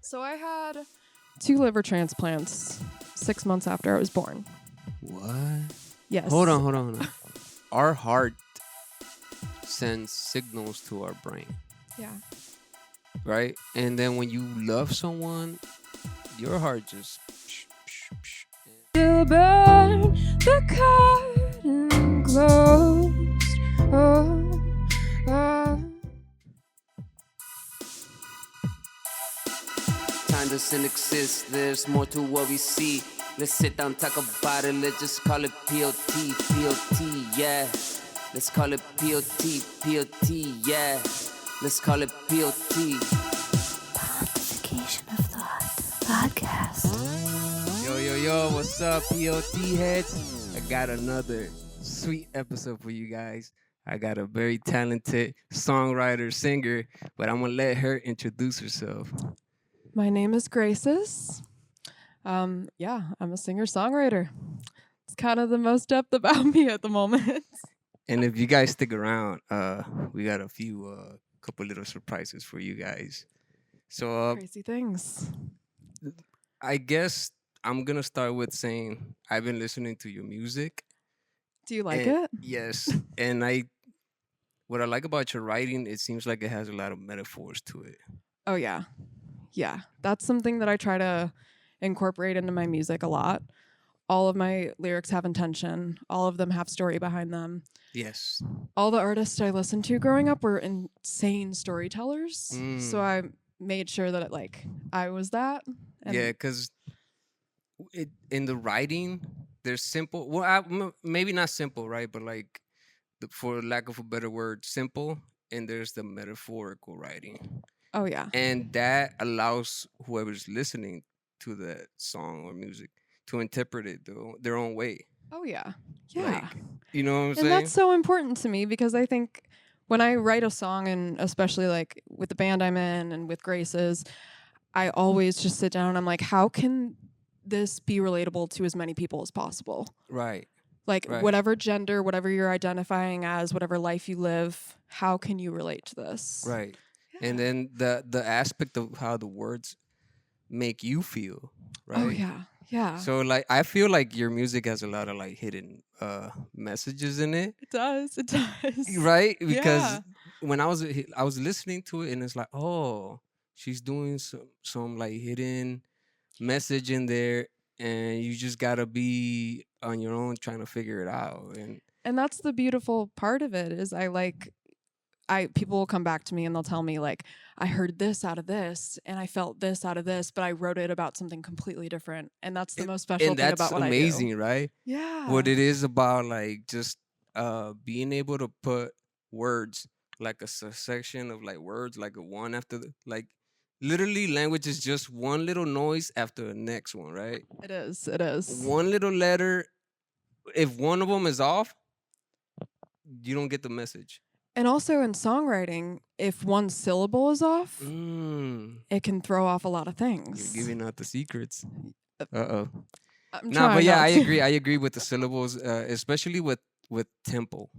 So I had 2 liver transplants 6 months after I was born. What? Yes. Hold on. Our heart sends signals to our brain, Yeah. right? And then when you love someone, your heart just... You'll burn the curtain closed. Oh, oh. Time doesn't exist, there's more to what we see. Let's sit down, talk about it, let's just call it P.O.T, P.O.T, yeah. Let's call it P.O.T, P.O.T, yeah. Let's call it P.O.T. Fabrication of Thought Podcast. Yo, what's up, P.O.T heads? I got another sweet episode for you guys. I got a very talented songwriter, singer, but I'm gonna let her introduce herself. My name is Graces. I'm a singer-songwriter. It's kind of the most depth about me at the moment. And if you guys stick around, we got a few couple little surprises for you guys. So Crazy things. I guess I'm gonna start with saying I've been listening to your music. Do you like and- it? Yes. And what I like about your writing, it seems like it has a lot of metaphors to it. Oh, yeah. Yeah. That's something that I try to incorporate into my music a lot. All of my lyrics have intention. All of them have story behind them. Yes. All the artists I listened to growing up were insane storytellers. So I made sure that I was that. And Yeah, because in the writing, there's simple. Well, maybe not simple, right? But for lack of a better word, simple. And there's the metaphorical writing. Oh, yeah. And that allows whoever's listening to that song or music to interpret it their own way. Oh, yeah. Yeah. You know what I'm And saying? that's so important to me because I think when I write a song, and especially with the band I'm in and with Graces, I always just sit down and I'm like, how can this be relatable to as many people as possible? Right. Like Right. whatever gender, whatever you're identifying as, whatever life you live, how can you relate to this? Right. Yeah. And then the aspect of how the words make you feel, right? Oh, yeah. Yeah. So I feel like your music has a lot of hidden messages in it. It does. It does. Right? Because Yeah. when I was listening to it and it's like, oh, she's doing some hidden message in there, and you just gotta be on your own trying to figure it out. And that's the beautiful part of it is people will come back to me and they'll tell me I heard this out of this and I felt this out of this, but I wrote it about something completely different. And that's the most special thing about what amazing, I do. right? Yeah. What it is about just being able to put words, like a succession of words, like a one after literally language is just one little noise after the next one, right? It is. It is. One little letter, if one of them is off, you don't get the message. And also in songwriting, if one syllable is off, it can throw off a lot of things. You're giving out the secrets. Uh, Uh-oh. I'm No, trying but yeah, not I to. agree. I agree with the syllables, especially with tempo.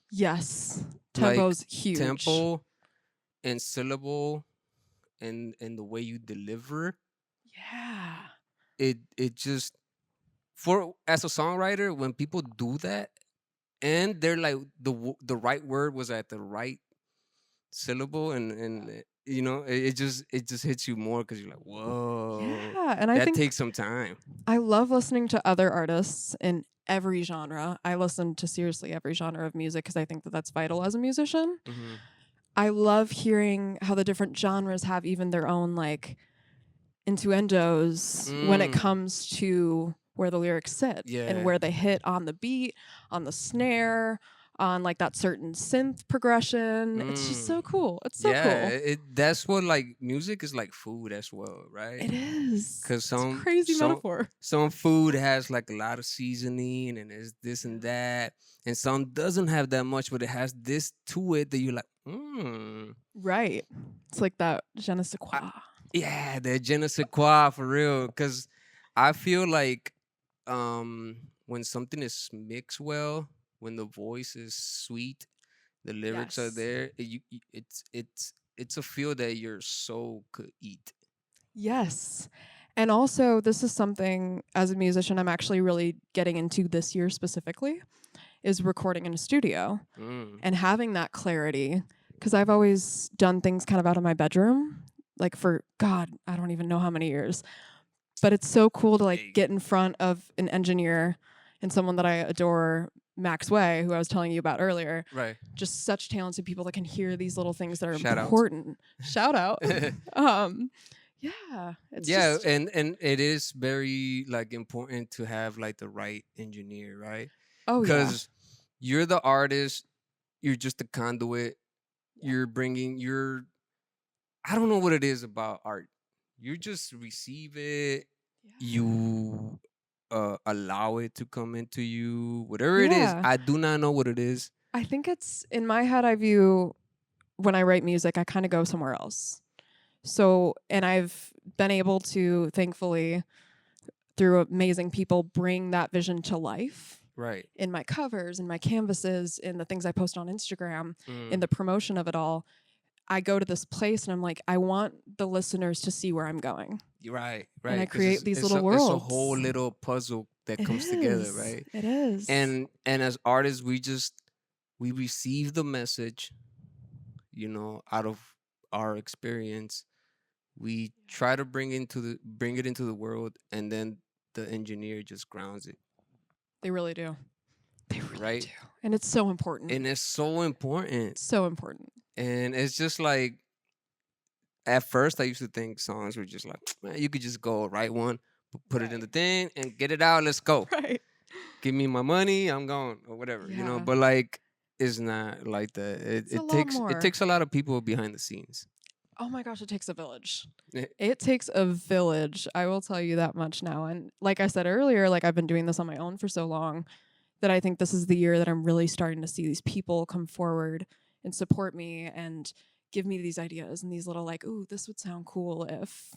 Yes. Like, Tempo's huge. Tempo and syllable and the way you deliver. Yeah. It just, as a songwriter, when people do that and they're like the right word was at the right syllable, and it just hits you more because you're like, whoa. Yeah. And I that think takes some time. I love listening to other artists in every genre. I listen to seriously every genre of music because I think that that's vital as a musician. Mm-hmm. I love hearing how the different genres have even their own innuendos when it comes to where the lyrics sit and where they hit on the beat, on the snare, on that certain synth progression. It's just so cool. It's so cool. That's what music is like food as well, right? It is. Because it's a crazy metaphor. Some food has a lot of seasoning and there's this and that, and some doesn't have that much, but it has this to it that you're like, Right. It's like that je ne sais quoi. Yeah, the je ne sais quoi for real. Because I feel like when something is mixed well, when the voice is sweet, the lyrics are Yes. there. It's a feel that your soul could eat. Yes. And also, this is something as a musician I'm actually really getting into this year specifically is recording in a studio Mm. and having that clarity. Because I've always done things kind of out of my bedroom, like for God, I don't even know how many years. But it's so cool to like Hey. get in front of an engineer and someone that I adore, Max Way, who I was telling you about earlier. Right. Just such talented people that can hear these little things that are Shout out. important. Shout out. Yeah, it's Yeah, just and it is very like important to have like the right engineer, right? oh yeah. Because you're the artist, you're just a conduit. Yeah. You're bringing your I don't know what it is about art. You just receive it, you allow it to come into you, whatever it is. Yeah. I do not know what it is. I think it's in my head. I view when I write music, I kind of go somewhere else. So, and I've been able to, thankfully, through amazing people, bring that vision to life Right. in my covers, in my canvases, in the things I post on Instagram, in Mm. the promotion of it all. I go to this place and I'm like, I want the listeners to see where I'm going. Right, And I right. 'Cause create these little It's a worlds. whole little puzzle that It comes together, is. right? It is. And as artists, we receive the message, out of our experience. We try to bring it into the world, and then the engineer just grounds it, They really do. They really right? do. And it's so important. And it's so important. So important. And it's just like at first I used to think songs were just like, man, you could just go write one, put it in the thing and get it out, let's go. Right. Give me my money, I'm gone or whatever, Yeah. but like it's not like that. It's a lot It more. takes a lot of people behind the scenes. Oh my gosh, it takes a village. Eh. It takes a village. I will tell you that much now. And like I said earlier, like I've been doing this on my own for so long that I think this is the year that I'm really starting to see these people come forward and support me and give me these ideas and these little like, ooh, this would sound cool if,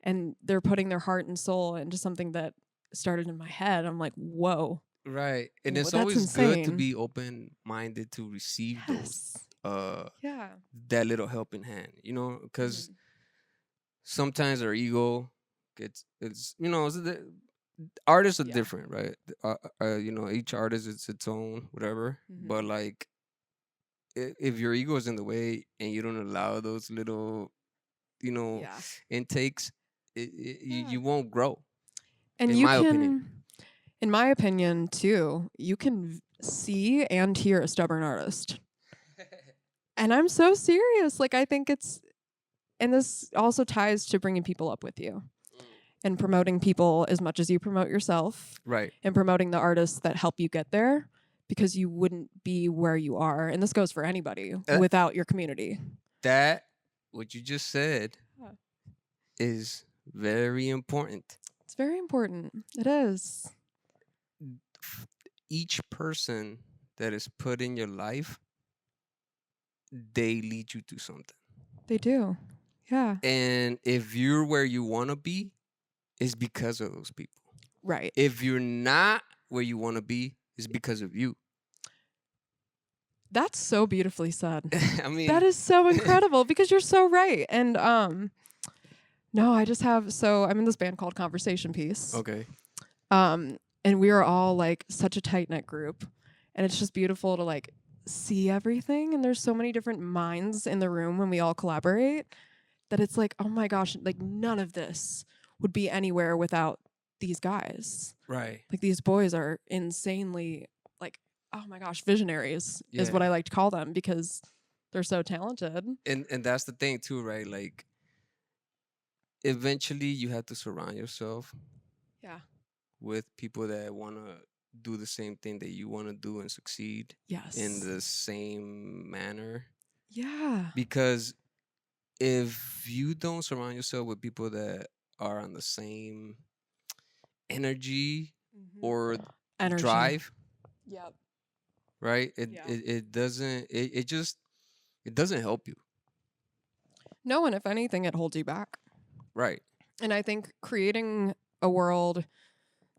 and they're putting their heart and soul into something that started in my head. I'm like, whoa. Right. And Well, it's that's always good to insane. be open minded to receive those Yes. Yeah. that little helping hand, because Mhm. sometimes our ego artists are Yeah. different, right? Each artist is its own whatever, but Mhm. like if your ego is in the way and you don't allow those little Yeah. intakes, Yeah. you won't grow, And in you my can, opinion. in my opinion, too, you can see and hear a stubborn artist. And I'm so serious. Like, I think and this also ties to bringing people up with you and promoting people as much as you promote yourself Right. and promoting the artists that help you get there because you wouldn't be where you are. And this goes for anybody without your community. That what you just said Yeah. is very important. It's very important. It is. Each person that is put in your life, they lead you to something. They do. Yeah. And if you're where you want to be, it's because of those people. Right. If you're not where you want to be, it's because of you. That's so beautifully said. I mean, That is so incredible because you're so right. And no, I just have I'm in this band called Conversation Piece. okay. And we are all like such a tight knit group. And it's just beautiful to like see everything. And there's so many different minds in the room when we all collaborate that it's like, oh my gosh, like none of this would be anywhere without these guys. Right. Like these boys are insanely like, oh my gosh, visionaries is Yeah. what I like to call them because they're so talented. And that's the thing too, right? Like eventually you have to surround yourself Yeah. with people that want to do the same thing that you want to do and succeed Yes. in the same manner. Yeah. Because if you don't surround yourself with people that are on the same energy or Energy. drive, Yep. right? Yeah. It doesn't it doesn't help you. No, and if anything, it holds you back. Right. And I think creating a world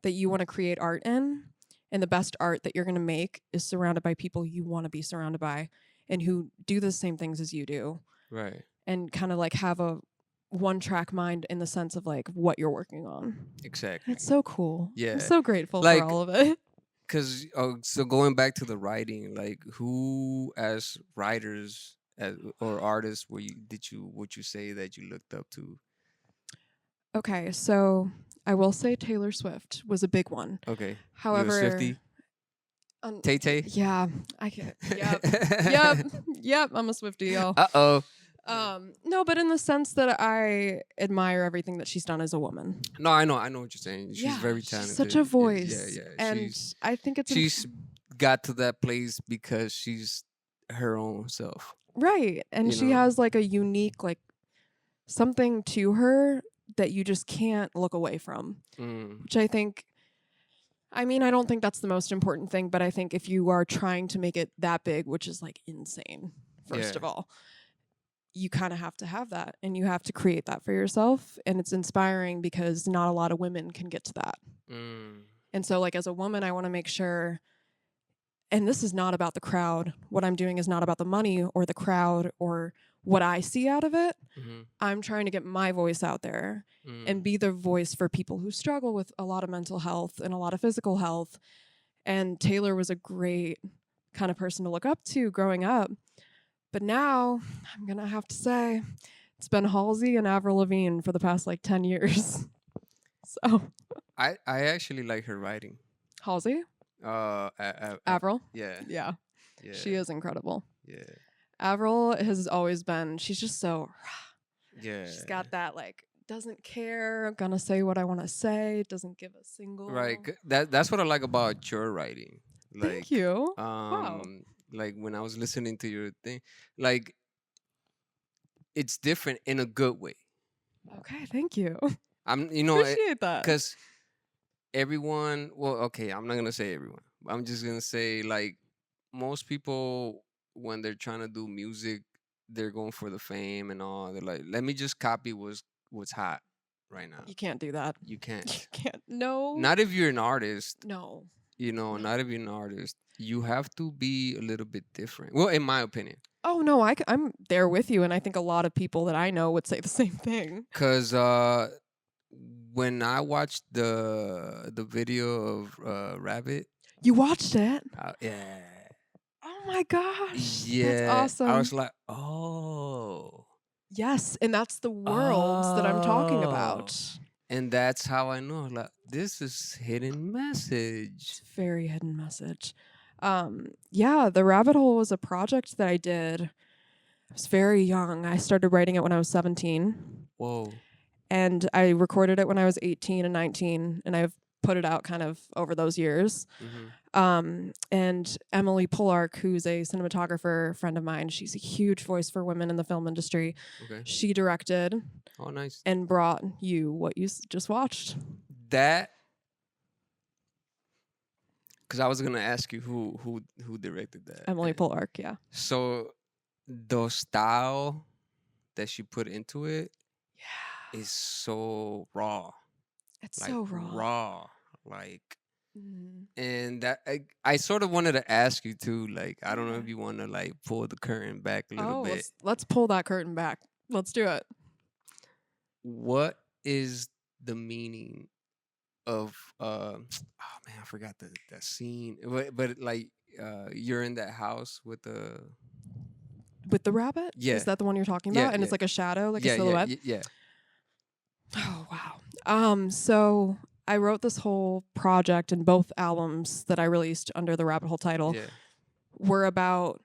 that you want to create art in, and the best art that you're going to make is surrounded by people you want to be surrounded by and who do the same things as you do. Right. And kind of like have a one track mind in the sense of like what you're working on. Exactly. It's so cool. Yeah. I'm so grateful Like, for all of it. Because so going back to the writing, like who as writers or artists would you say that you looked up to? Okay, so I will say Taylor Swift was a big one. Okay. However, you a Swiftie? Tay-Tay? Yeah, I can't. Yep. I'm a Swiftie, y'all. Uh-oh. No, but in the sense that I admire everything that she's done as a woman. No, I know what you're saying. She's very talented. She's such a voice. Yeah. And I think it's she's got to that place because she's her own self. right. And she has like a unique like something to her that you just can't look away from. Which I think I don't think that's the most important thing, but I think if you are trying to make it that big, which is like insane, first of all, you kind of have to have that and you have to create that for yourself. And it's inspiring because not a lot of women can get to that. And so like as a woman, I want to make sure, and this is not about the crowd. What I'm doing is not about the money or the crowd or what I see out of it. I'm trying to get my voice out there and be the voice for people who struggle with a lot of mental health and a lot of physical health. And Taylor was a great kind of person to look up to growing up. But now I'm going to have to say it's been Halsey and Avril Lavigne for the past like 10 years. So I actually like her writing. Halsey? Avril? Yeah. She is incredible. Yeah. Avril has always been, she's just so, yeah. She's got that like, doesn't care, gonna say what I want to say, doesn't give a single. Right. That's what I like about your writing. Like, thank you. Wow. Like when I was listening to your thing, like it's different in a good way. Okay, thank you. Appreciate that. Because everyone, well, okay, I'm not gonna say everyone. I'm just gonna say like most people when they're trying to do music, they're going for the fame and all. They're like, let me just copy what's hot right now. You can't do that. You can't. You can't. No. Not if you're an artist. No. Not if you're an artist. You have to be a little bit different. Well, in my opinion. Oh, no, I'm there with you. And I think a lot of people that I know would say the same thing. Because when I watched the video of Rabbit. You watched it? Yeah. Oh, my gosh. Yeah. That's awesome. I was like, oh. Yes. And that's the world that I'm talking about. And that's how I know, like, this is hidden message. It's a very hidden message. Yeah, The Rabbit Hole was a project that I did. I was very young. I started writing it when I was 17. Whoa. And I recorded it when I was 18 and 19, and I've put it out kind of over those years. And Emily Polark, who's a cinematographer friend of mine, she's a huge voice for women in the film industry. Okay. She directed. Oh, nice. And brought you what you just watched. That, because I was gonna ask you who directed that. Emily Polark, yeah. So the style that she put into it, is so raw. It's like, so raw. Raw, like. And that I sort of wanted to ask you too, like, I don't know if you want to like pull the curtain back a little bit. Let's pull that curtain back. Let's do it. What is the meaning of oh man, I forgot that scene, but like you're in that house with the rabbit? Yeah. Is that the one you're talking about? And it's like a shadow, like a silhouette? Yeah. Oh wow. So I wrote this whole project, and both albums that I released under the Rabbit Hole title were about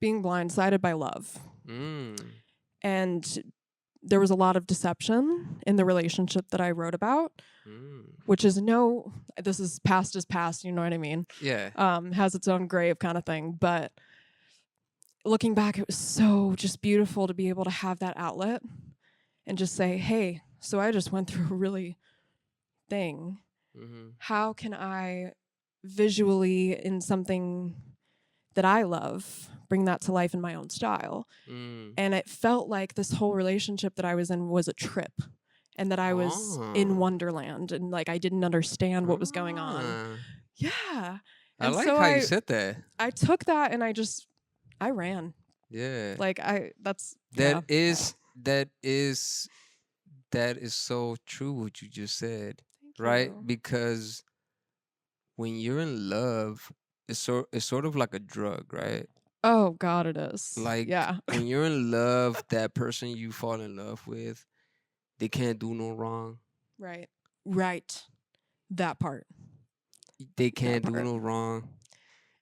being blindsided by love. And there was a lot of deception in the relationship that I wrote about, which is this is past is past, you know what I mean? Yeah. Has its own grave kind of thing. But looking back, it was so just beautiful to be able to have that outlet and just say, hey, so I just went through a really thing. How can I visually, in something that I love, bring that to life in my own style? And it felt like this whole relationship that I was in was a trip, and that I was in Wonderland, and like I didn't understand what was going on. Yeah. I like how you said that. I took that and I ran. Yeah. Like that is that is so true what you just said, Thank right? you. Because when you're in love, it's sort of like a drug, right? Oh God, it is. Like Yeah. when you're in love, that person you fall in love with, they can't do no wrong. Right. Right. That part. They That can't do part. no wrong.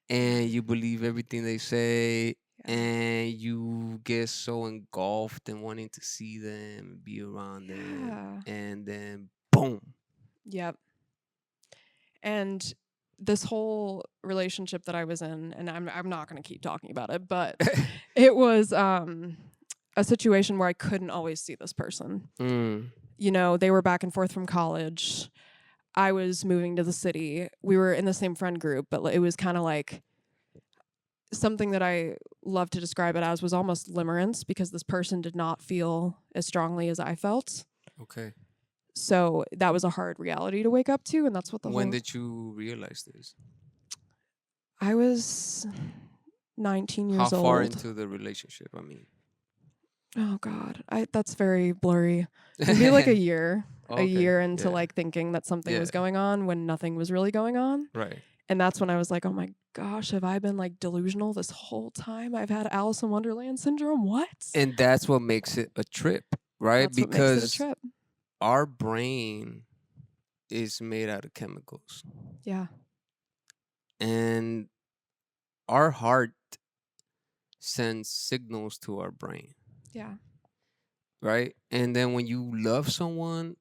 And you believe everything they say, Yeah. and you get so engulfed in wanting to see them, be around them, Yeah. and then boom. Yep. And this whole relationship that I was in, and I'm not going to keep talking about it, but it was a situation where I couldn't always see this person. Mm, You know, they were back and forth from college. I was moving to the city. We were in the same friend group, but it was kind of like something that I love to describe it as was almost limerence, because this person did not feel as strongly as I felt. okay. So that was a hard reality to wake up to, and that's what the When whole did you realize this? I was 19 How years far old. into the relationship? I mean, Oh God, that's very blurry. Maybe like a year, a okay. year into Yeah. like thinking that something was Yeah. going on when nothing was really going on. Right. And that's when I was like, oh my gosh, have I been like delusional this whole time? I've had Alice in Wonderland syndrome. What? And that's what makes it a trip, right? That's what makes it a Because trip. our brain is made out of chemicals, Yeah. and our heart sends signals to our brain, Yeah. right? And then when you love someone,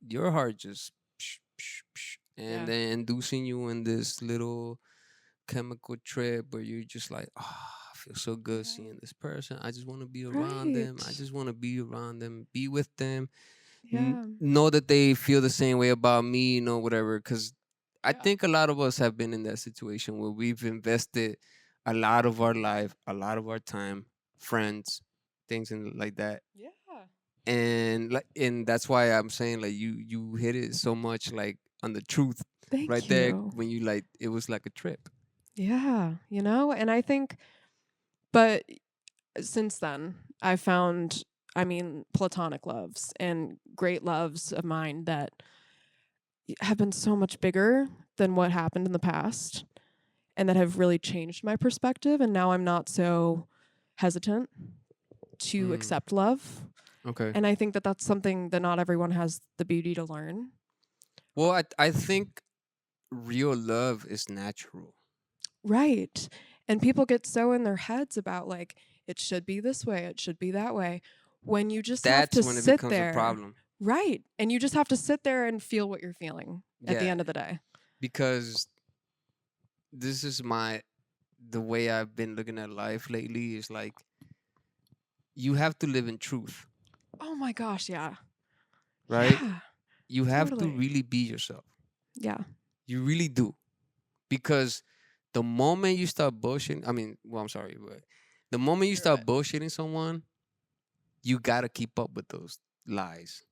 your heart just and Yeah. then inducing you in this little chemical trip where you're just like, oh, I feel so good Yeah. seeing this person. I just want to be around them. I Right. just want to be around them, be with them, Yeah. know that they feel the same way about me, whatever. Because I Yeah. think a lot of us have been in that situation where we've invested a lot of our life, a lot of our time, friends, things like that. Yeah. And that's why I'm saying like you hit it so much like on the truth Thank right there you. when you like it was like a trip. Yeah. You know, and I think, but since then, I found, I mean, platonic loves and great loves of mine that have been so much bigger than what happened in the past and that have really changed my perspective. And now I'm not so hesitant to Mm, accept love. okay. And I think that that's something that not everyone has the beauty to learn. Well, I think real love is natural. Right. And people get so in their heads about like, it should be this way, it should be that way, when you just have That's to when it sit becomes a there. problem. Right. And you just have to sit there and feel what you're feeling at the Yeah, end of the day. because this is the way I've been looking at life lately is like you have to live in truth, Oh my gosh, yeah. right? Yeah. You have to Totally. really be yourself. Yeah. You really do. Because the moment you start bullshitting, I mean, well, I'm sorry, but the moment you You're start right. bullshitting someone, you got to keep up with those lies.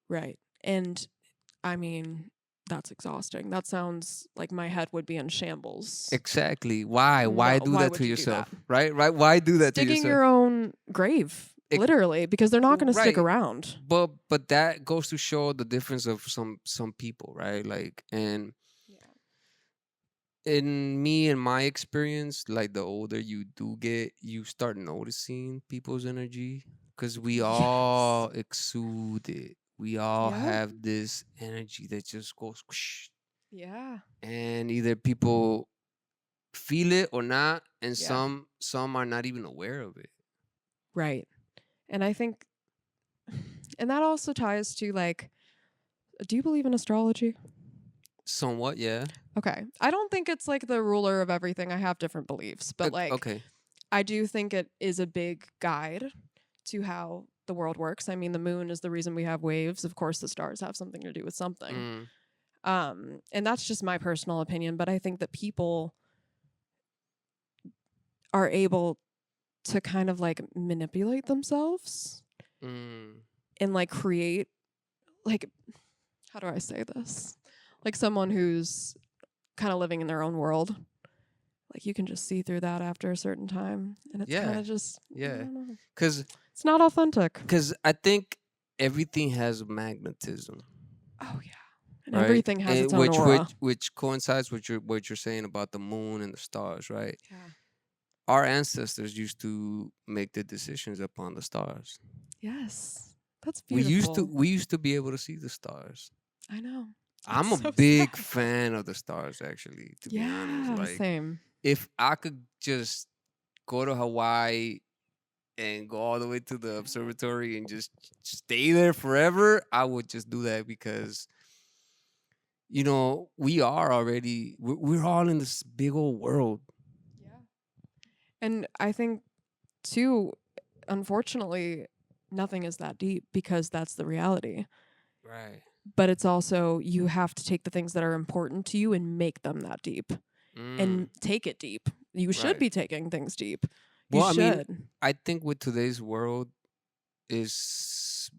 Right. And I mean, that's exhausting. That sounds like my head would be in shambles. Exactly. Why? No, Why do why that would to you do that? yourself? Right? Right? Why do that to Digging yourself? your own grave, Ex- literally, because they're not going to stick Right. around. But that goes to show the difference of some people, right? Like and in my experience, like the older you do get, you start noticing people's energy because we all Yes. exude it. We all Yep. have this energy that just goes whoosh, Yeah. and either people feel it or not, and Yeah. some are not even aware of it. Right. And I think, and that also ties to like, do you believe in astrology? Somewhat, yeah. Okay. I don't think it's like the ruler of everything. I have different beliefs, but like, Okay. I do think it is a big guide to how the world works. I mean, the moon is the reason we have waves. Of course, the stars have something to do with something. And that's just my personal opinion, but I think that people are able to kind of like manipulate themselves and like create, like, how do I say this? Like someone who's kind of living in their own world. Like you can just see through that after a certain time, and it's kind Yeah. of just, I Yeah. don't know. Because It's not authentic. I think everything has magnetism, Oh yeah. And right? everything has And its own aura. which coincides with what you're saying about the moon and the stars, right? Yeah. Our ancestors used to make the decisions upon the stars. Yes. That's We beautiful. used to be able to see the stars. I know. I'm It's a so big sad. fan of the stars, actually, to be honest. Yeah, Like, same. if I could just go to Hawaii and go all the way to the observatory and just stay there forever, I would just do that because, we are already, we're all in this big old world. Yeah. And I think too, unfortunately, nothing is that deep because that's the reality. Right. But it's also you have to take the things that are important to you and make them that deep and take it deep. You should Right. be taking things deep. You Well, I mean, should. I think with today's world is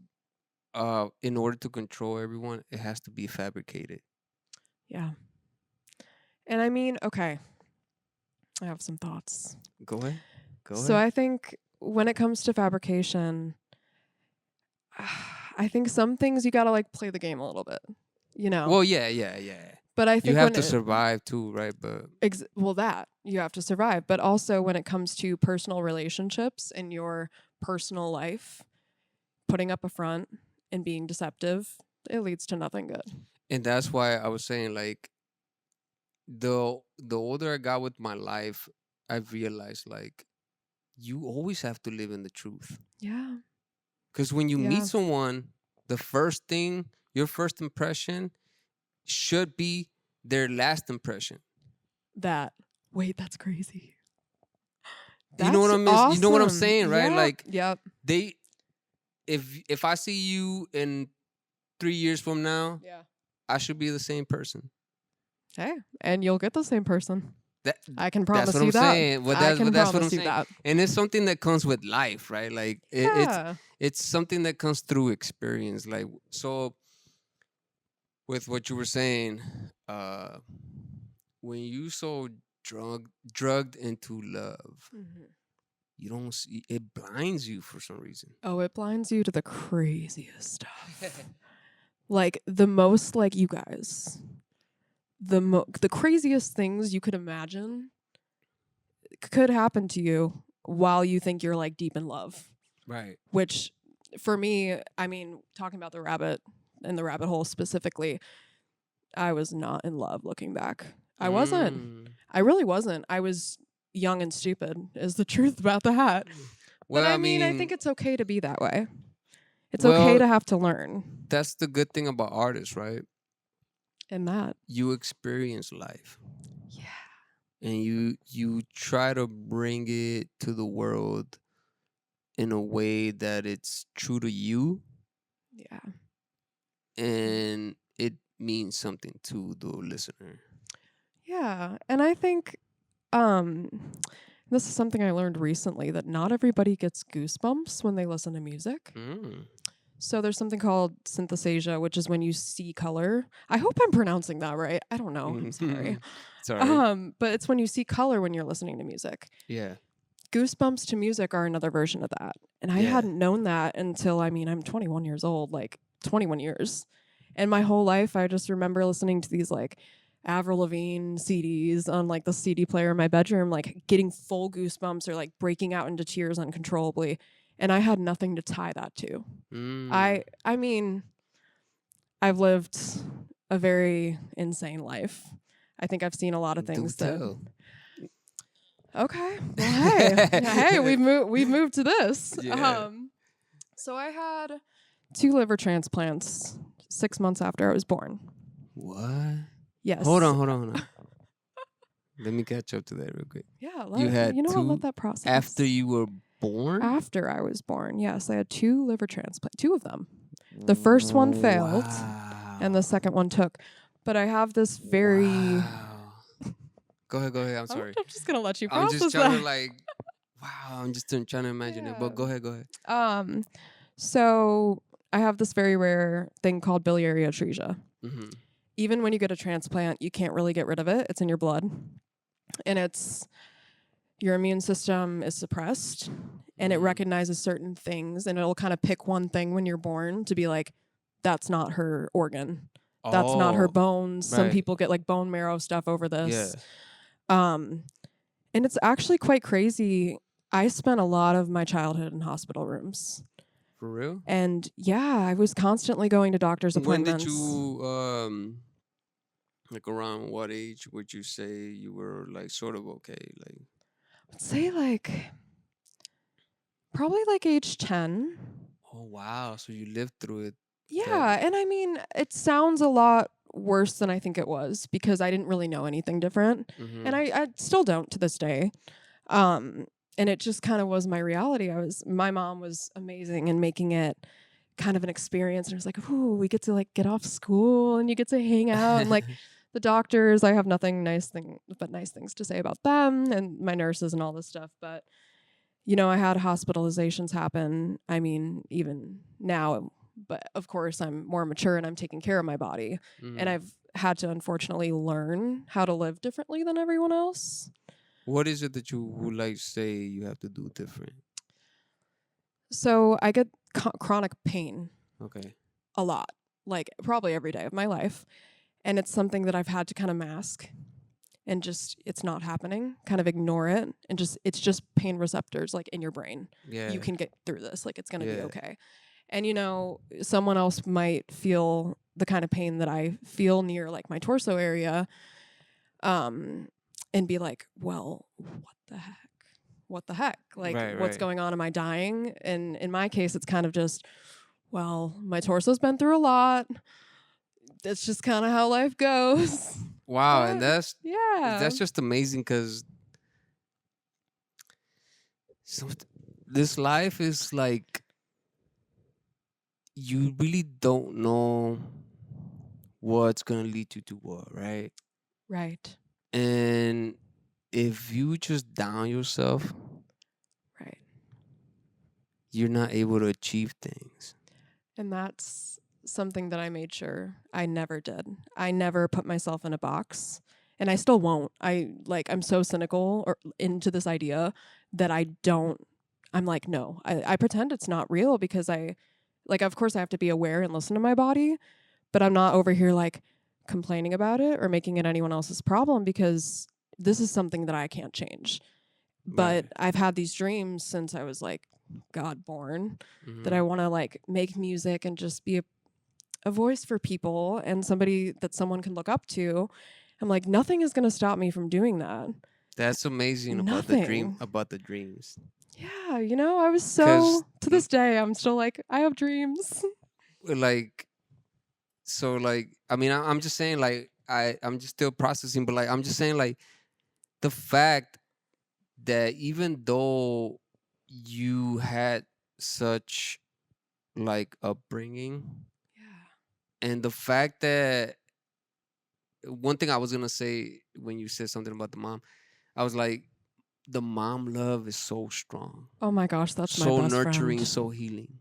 in order to control everyone, it has to be fabricated. Yeah. And I mean, okay. I have some thoughts. Go ahead. So I think when it comes to fabrication, I think some things you gotta like play the game a little bit, Well, yeah. But I You think have when to survive too, right? But well, that you have to survive. But also when it comes to personal relationships and your personal life, putting up a front and being deceptive, it leads to nothing good. and that's why I was saying, like, the older I got with my life, I've realized, like, you always have to live in the truth. Yeah. Because when you Yeah. meet someone, the first thing, your first impression should be their last impression. Wait, that's crazy. You know what I mean? You know what I'm awesome. saying, right? Yep, Like, yep. if I see you in 3 years from now, Yeah. I should be the same person. Hey, and you'll get the same person. That I can promise that's what you I'm that. saying. But I can that's what I'm promise you saying. that. And it's something that comes with life, right? Like Yeah. it's something that comes through experience. Like, so with what you were saying, when you so drugged into love, you don't see, it blinds you for some reason. Oh, it blinds you to the craziest stuff. Like the most, like you guys, the craziest things you could imagine could happen to you while you think you're like deep in love. Right. Which for me, I mean, talking about the rabbit and the rabbit hole specifically, I was not in love looking back. I wasn't. I really wasn't. I was young and stupid is the truth about that. Well, But I mean, I think it's okay to be that way. It's okay to have to learn. That's the good thing about artists, right? And that. You experience life. Yeah. And you try to bring it to the world in a way that it's true to you. Yeah. And it means something to the listener. Yeah. And I think this is something I learned recently, that not everybody gets goosebumps when they listen to music. So there's something called synthesization, which is when you see color. I hope I'm pronouncing that right. I don't know. I'm sorry. Sorry. But it's when you see color when you're listening to music. Yeah. Goosebumps to music are another version of that. And I hadn't known that until, I'm 21 years old, like 21 years. And my whole life, I just remember listening to these like Avril Lavigne CDs on like the CD player in my bedroom, like getting full goosebumps or like breaking out into tears uncontrollably. And I had nothing to tie that to. I mean, I've lived a very insane life. I think I've seen a lot of things that. Okay. Well, hey, we've moved to this. Yeah. So I had 2 liver transplants 6 months after I was born. What? Yes. Hold on. Let me catch up to that real quick. Yeah. Let that process. After you were born? After I was born, yes. I had 2 liver transplants, 2 of them. The first one failed, and the second one took. But I have this very... Wow. Go ahead. I'm sorry. I'm just going to let you I'm process just trying that. to like... Wow, I'm just trying to imagine it. But go ahead. So I have this very rare thing called biliary atresia. Mm-hmm. Even when you get a transplant, you can't really get rid of it. It's in your blood. And your immune system is suppressed. and it Mm. recognizes certain things, and it'll kind of pick one thing when you're born to be like, that's not her organ. That's not her Oh, bones. Some right. people get like bone marrow stuff over Yeah. this. Um, and it's actually quite crazy. I spent a lot of my childhood in hospital rooms. For real? And yeah, I was constantly going to doctor's When did appointments. you like around what age would you say you were like sort of okay? Like I'd say like probably like age 10. oh wow, so you lived through it. Yeah, and I mean, it sounds a lot worse than I think it was because I didn't really know anything different. And I still don't to this day. Um, and it just kind of was my reality. My mom was amazing in making it kind of an experience. And it was like, ooh, we get to like get off school and you get to hang out. And like the doctors, I have nothing but nice things to say about them and my nurses and all this stuff. But, you know, I had hospitalizations happen. I mean, even now, but of course I'm more mature and I'm taking care of my body. And I've had to unfortunately learn how to live differently than everyone else. What is it that you would like say you have to do different? So I get chronic pain Okay. a lot, like probably every day of my life. And it's something that I've had to kind of mask and just, it's not happening, kind of ignore it. And just, it's just pain receptors like in your brain. Yeah. You can get through this. Like it's going to be Yeah. okay. And, you know, someone else might feel the kind of pain that I feel near like my torso area. And be like, well, what the heck? What the heck? Like, what's Right. going on? Am I dying? And in my case, it's kind of just, well, my torso's been through a lot. That's just kind of how life goes. Wow, and But, yeah. that's just amazing because this life is like you really don't know what's gonna lead you to what, right? Right. And if you just down yourself, Right. you're not able to achieve things. And that's something that I made sure I never did. I never put myself in a box. And I still won't. I'm so cynical or into this idea that I'm like, no, I pretend it's not real because of course I have to be aware and listen to my body, but I'm not over here like complaining about it or making it anyone else's problem because this is something that I can't change. But Right. I've had these dreams since I was like God born that Mhm. I want to like make music and just be a voice for people and somebody that someone can look up to. I'm like, nothing is going to stop me from doing that. That's amazing Nothing. about the dreams. Yeah, you know, I was 'Cause so to this day I'm still like I have dreams. like so like I mean I'm just saying like I'm just still processing, but like I'm just saying like the fact that even though you had such like upbringing Yeah. and the fact that one thing I was gonna say when you said something about the mom, I was like the mom love is so strong, Oh my gosh, that's my so best nurturing, friend. so healing.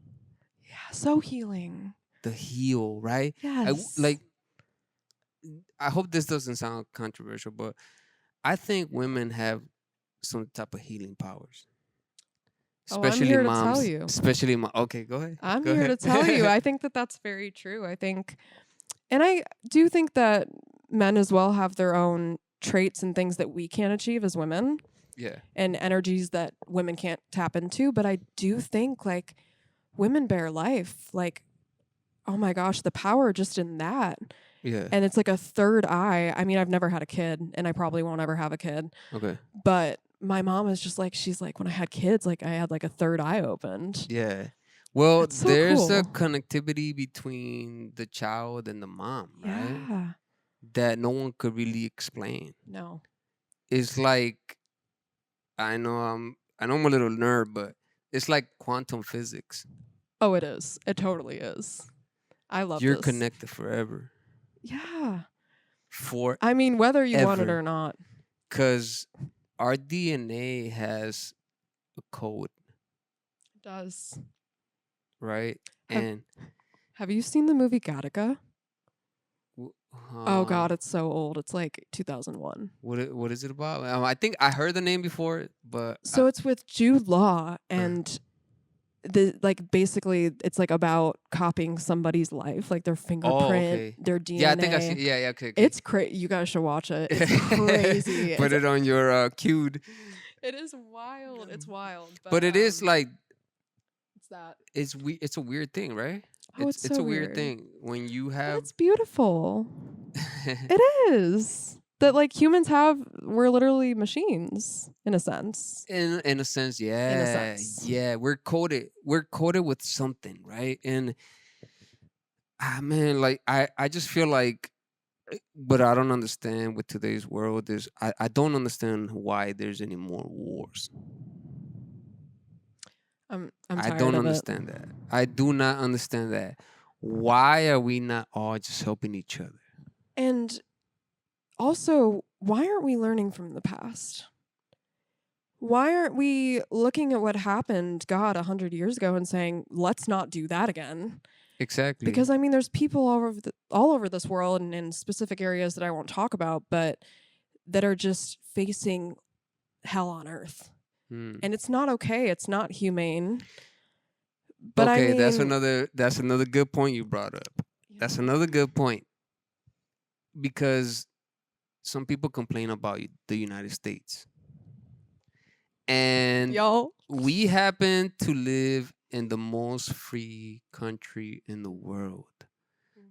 Yeah, so healing. The heal, right? Yes. Like I hope this doesn't sound controversial, but I think women have some type of healing powers. Oh, I'm Especially here to tell moms. you. Especially mom. Okay, go ahead. I'm Go here to ahead. tell you. I think that that's very true. And I do think that men as well have their own traits and things that we can't achieve as women Yeah. and energies that women can't tap into. But I do think like women bear life. Like, oh my gosh, the power just in that. Yeah. And it's like a third eye. I mean, I've never had a kid and I probably won't ever have a kid. Okay. But my mom is just like, she's like, when I had kids, like I had like a third eye opened. Yeah. Well, That's so there's a cool. connectivity between the child and the mom, right? Yeah. That no one could really explain. No. It's like I know I'm a little nerd, but it's like quantum physics. Oh, it is. It totally is. I love You're this. connected forever. Yeah. Forever. I mean, whether you want it or not. Because our DNA has a code, It does. right? Have- And Have you seen the movie Gattaca? Oh God, it's so old. It's like 2001. What is it about? I think I heard the name before, but So it's with Jude Law, and basically it's like about copying somebody's life, like their fingerprint, okay. their DNA. Yeah, I think I see. Yeah, okay. It's crazy. You guys should watch it. It's crazy. Put it on your queued. It is wild. It's wild. But it is like it's that. It's a weird thing, right? Oh, it's it's so a weird weird. thing when you But have. it's beautiful. It is. That like humans we're literally machines in a sense. In a sense, yeah, sense. yeah. We're coded with something, right? And man, like I just feel like, but I don't understand with today's world. I don't understand why there's any more wars. I'm I tired don't of understand that. I do not understand that. Why are we not all just helping each other? And also, why aren't we learning from the past? Why aren't we looking at what happened, God, 100 years ago and saying, let's not do that again? Exactly. Because I mean, there's people all over this world and in specific areas that I won't talk about, but that are just facing hell on earth. And it's not okay. It's not humane. But okay, I mean, that's another good point you brought up. That's another good point. Because some people complain about the United States. And y'all, we happen to live in the most free country in the world.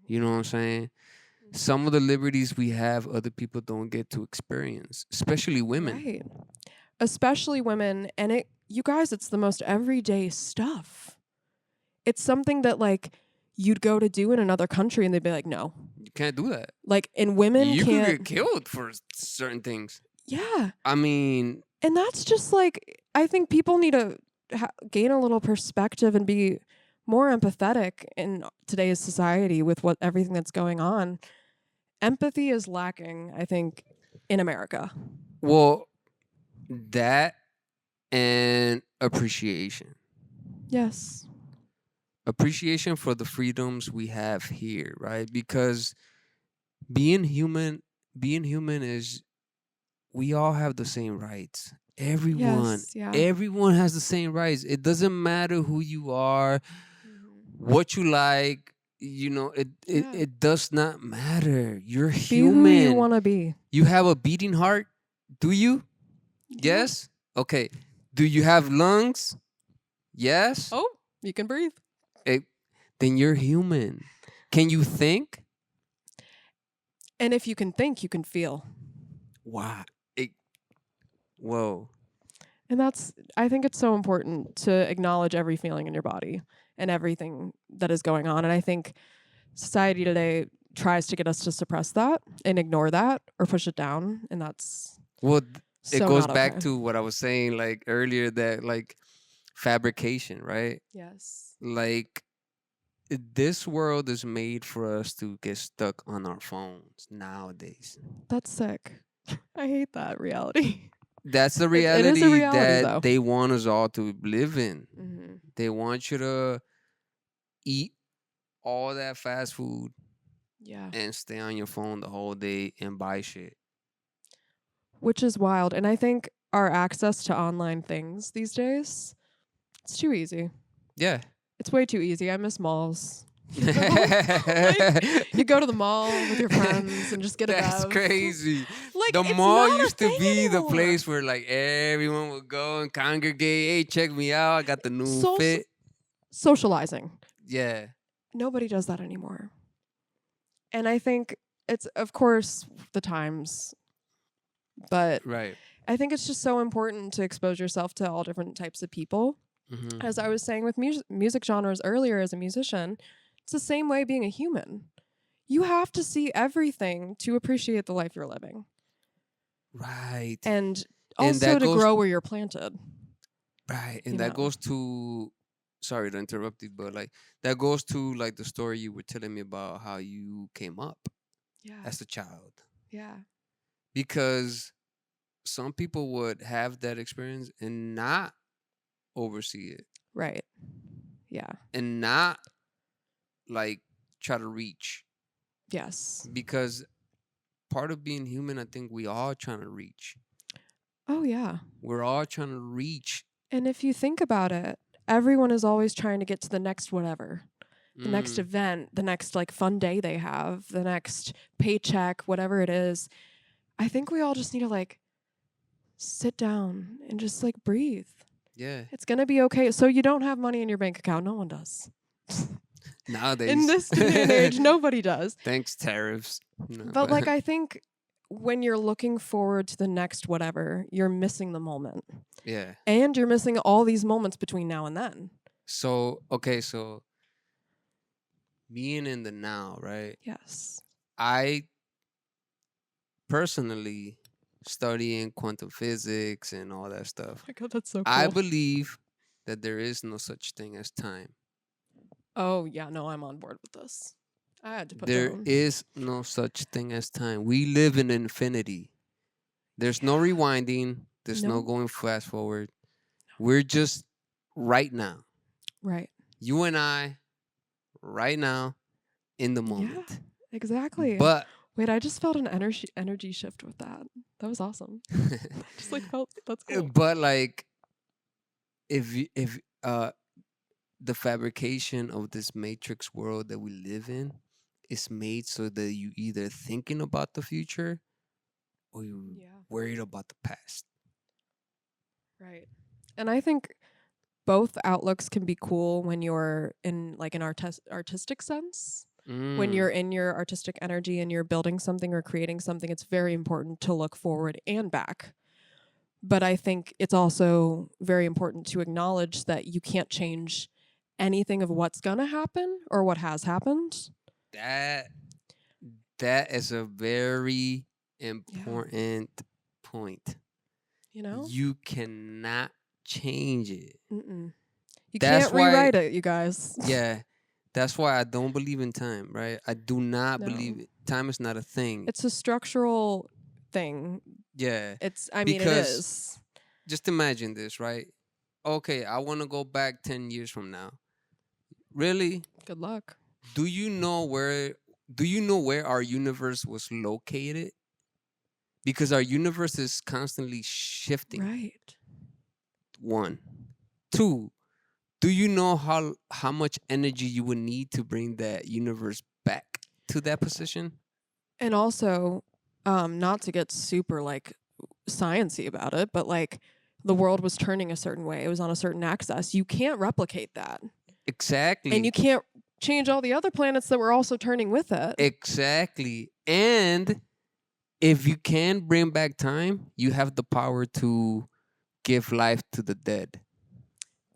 You know what I'm saying? Some of the liberties we have, other people don't get to experience, especially women. Right. Especially women. And you guys, it's the most everyday stuff. It's something that like you'd go to do in another country and they'd be like, no. You can't do that. Like, and women you can't. could get killed for certain things. Yeah. I mean. And that's just like, I think people need to gain a little perspective and be more empathetic in today's society with everything that's going on. Empathy is lacking, I think, in America. Well, that and appreciation. Yes. Appreciation for the freedoms we have here, right? Because being human is, we all have the same rights. Everyone has the same rights. It doesn't matter who you are, what you like. You know, it does not matter. You're human. Be who you want to be. You have a beating heart. Do you? Yeah. Yes. Okay. Do you have lungs? Yes. Oh, you can breathe. Then you're human. Can you think? And if you can think, you can feel. Wow. Whoa. And I think it's so important to acknowledge every feeling in your body and everything that is going on. And I think society today tries to get us to suppress that and ignore that or push it down. And that's it goes back to what I was saying like earlier, that like fabrication, right? Yes. Like this world is made for us to get stuck on our phones nowadays. That's sick. I hate that reality. That's the reality, it is a reality that though. they want us all to live in. Mm-hmm. They want you to eat all that fast food, and stay on your phone the whole day and buy shit. Which is wild. And I think our access to online things these days, it's too easy. Yeah. It's way too easy. I miss malls. You go to the mall with your friends and just get a That's bev. crazy. Like, the it's mall not used to be anymore. the place where like everyone would go and congregate. Hey, check me out. I got the new fit. Socializing. Yeah. Nobody does that anymore. And I think it's, of course, the times. But right. I think it's just so important to expose yourself to all different types of people. Mm-hmm. As I was saying with music genres earlier as a musician, it's the same way being a human. You have to see everything to appreciate the life you're living. Right. And also to grow where you're planted. Right. And that goes to, sorry to interrupt you, but like that goes to like the story you were telling me about how you came up as a child. Yeah. Because some people would have that experience and not oversee it. Right. Yeah. And not like try to reach Yes. because part of being human, I think we all trying to reach. Oh, yeah. We're all trying to reach. And if you think about it, everyone is always trying to get to the next whatever, the next Mm, event, the next like fun day they have, the next paycheck, whatever it is. I think we all just need to like sit down and just like breathe. yeah. It's going to be okay. So you don't have money in your bank account. No one does. Nowadays. In this day and age, nobody does. Thanks, tariffs. No, But like, I think when you're looking forward to the next whatever, you're missing the moment. yeah. And you're missing all these moments between now and then. So, okay, so being in the now, right? Yes. I personally studying quantum physics and all that stuff. My God, that's so cool. I believe that there is no such thing as time. Oh, yeah, no, I'm on board with this. I had to put There down. is no such thing as time. We live in infinity. There's no Yeah. rewinding. There's no No. going fast forward. We're just right now. Right. You and I, right now, in the moment. Exactly. But wait, I just felt an energy shift with that. That was awesome. Just like felt that's cool. but like, if the fabrication of this matrix world that we live in is made so that you either thinking about the future or you Yeah. worried about the past. Right. And I think both outlooks can be cool when you're in like an artistic sense. When you're in your artistic energy and you're building something or creating something, it's very important to look forward and back. But I think it's also very important to acknowledge that you can't change anything of what's going to happen or what has happened. that is a very important point. You know? You cannot change it. Mm-mm. You That's can't why- rewrite it, you guys. Yeah. That's why I don't believe in time, right? I do not No. believe it. Time is not a thing. It's a structural thing. Yeah. I mean, it Because- is. Just imagine this, right? Okay, I want to go back 10 years from now. Really? Good luck. Do you know where our universe was located? Because our universe is constantly shifting. Right. 1. 2. Do you know how much energy you would need to bring that universe back to that position? And also, not to get super like sciencey about it, but like the world was turning a certain way. It was on a certain axis. You can't replicate that. Exactly. And you can't change all the other planets that were also turning with it. Exactly. And if you can bring back time, you have the power to give life to the dead.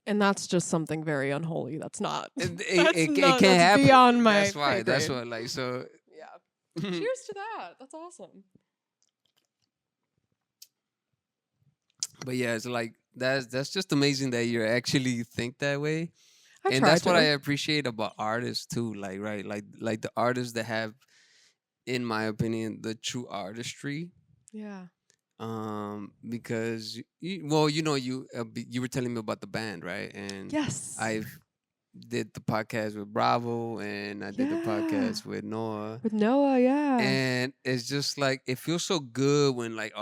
And that's just something very unholy. That's not. It That's can't that's happen. beyond my. That's why. pay That's grade. why. Like so. Yeah. Cheers to that. That's awesome. But yeah, it's like that's just amazing that you actually think that way. I And try that's what to. I appreciate about artists too. Like right, like the artists that have, in my opinion, the true artistry. Yeah. Because you were telling me about the band, right? And Yes. I've did the podcast with Bravo, and I did the podcast with Noah. With Noah, yeah. And it's just like it feels so good when like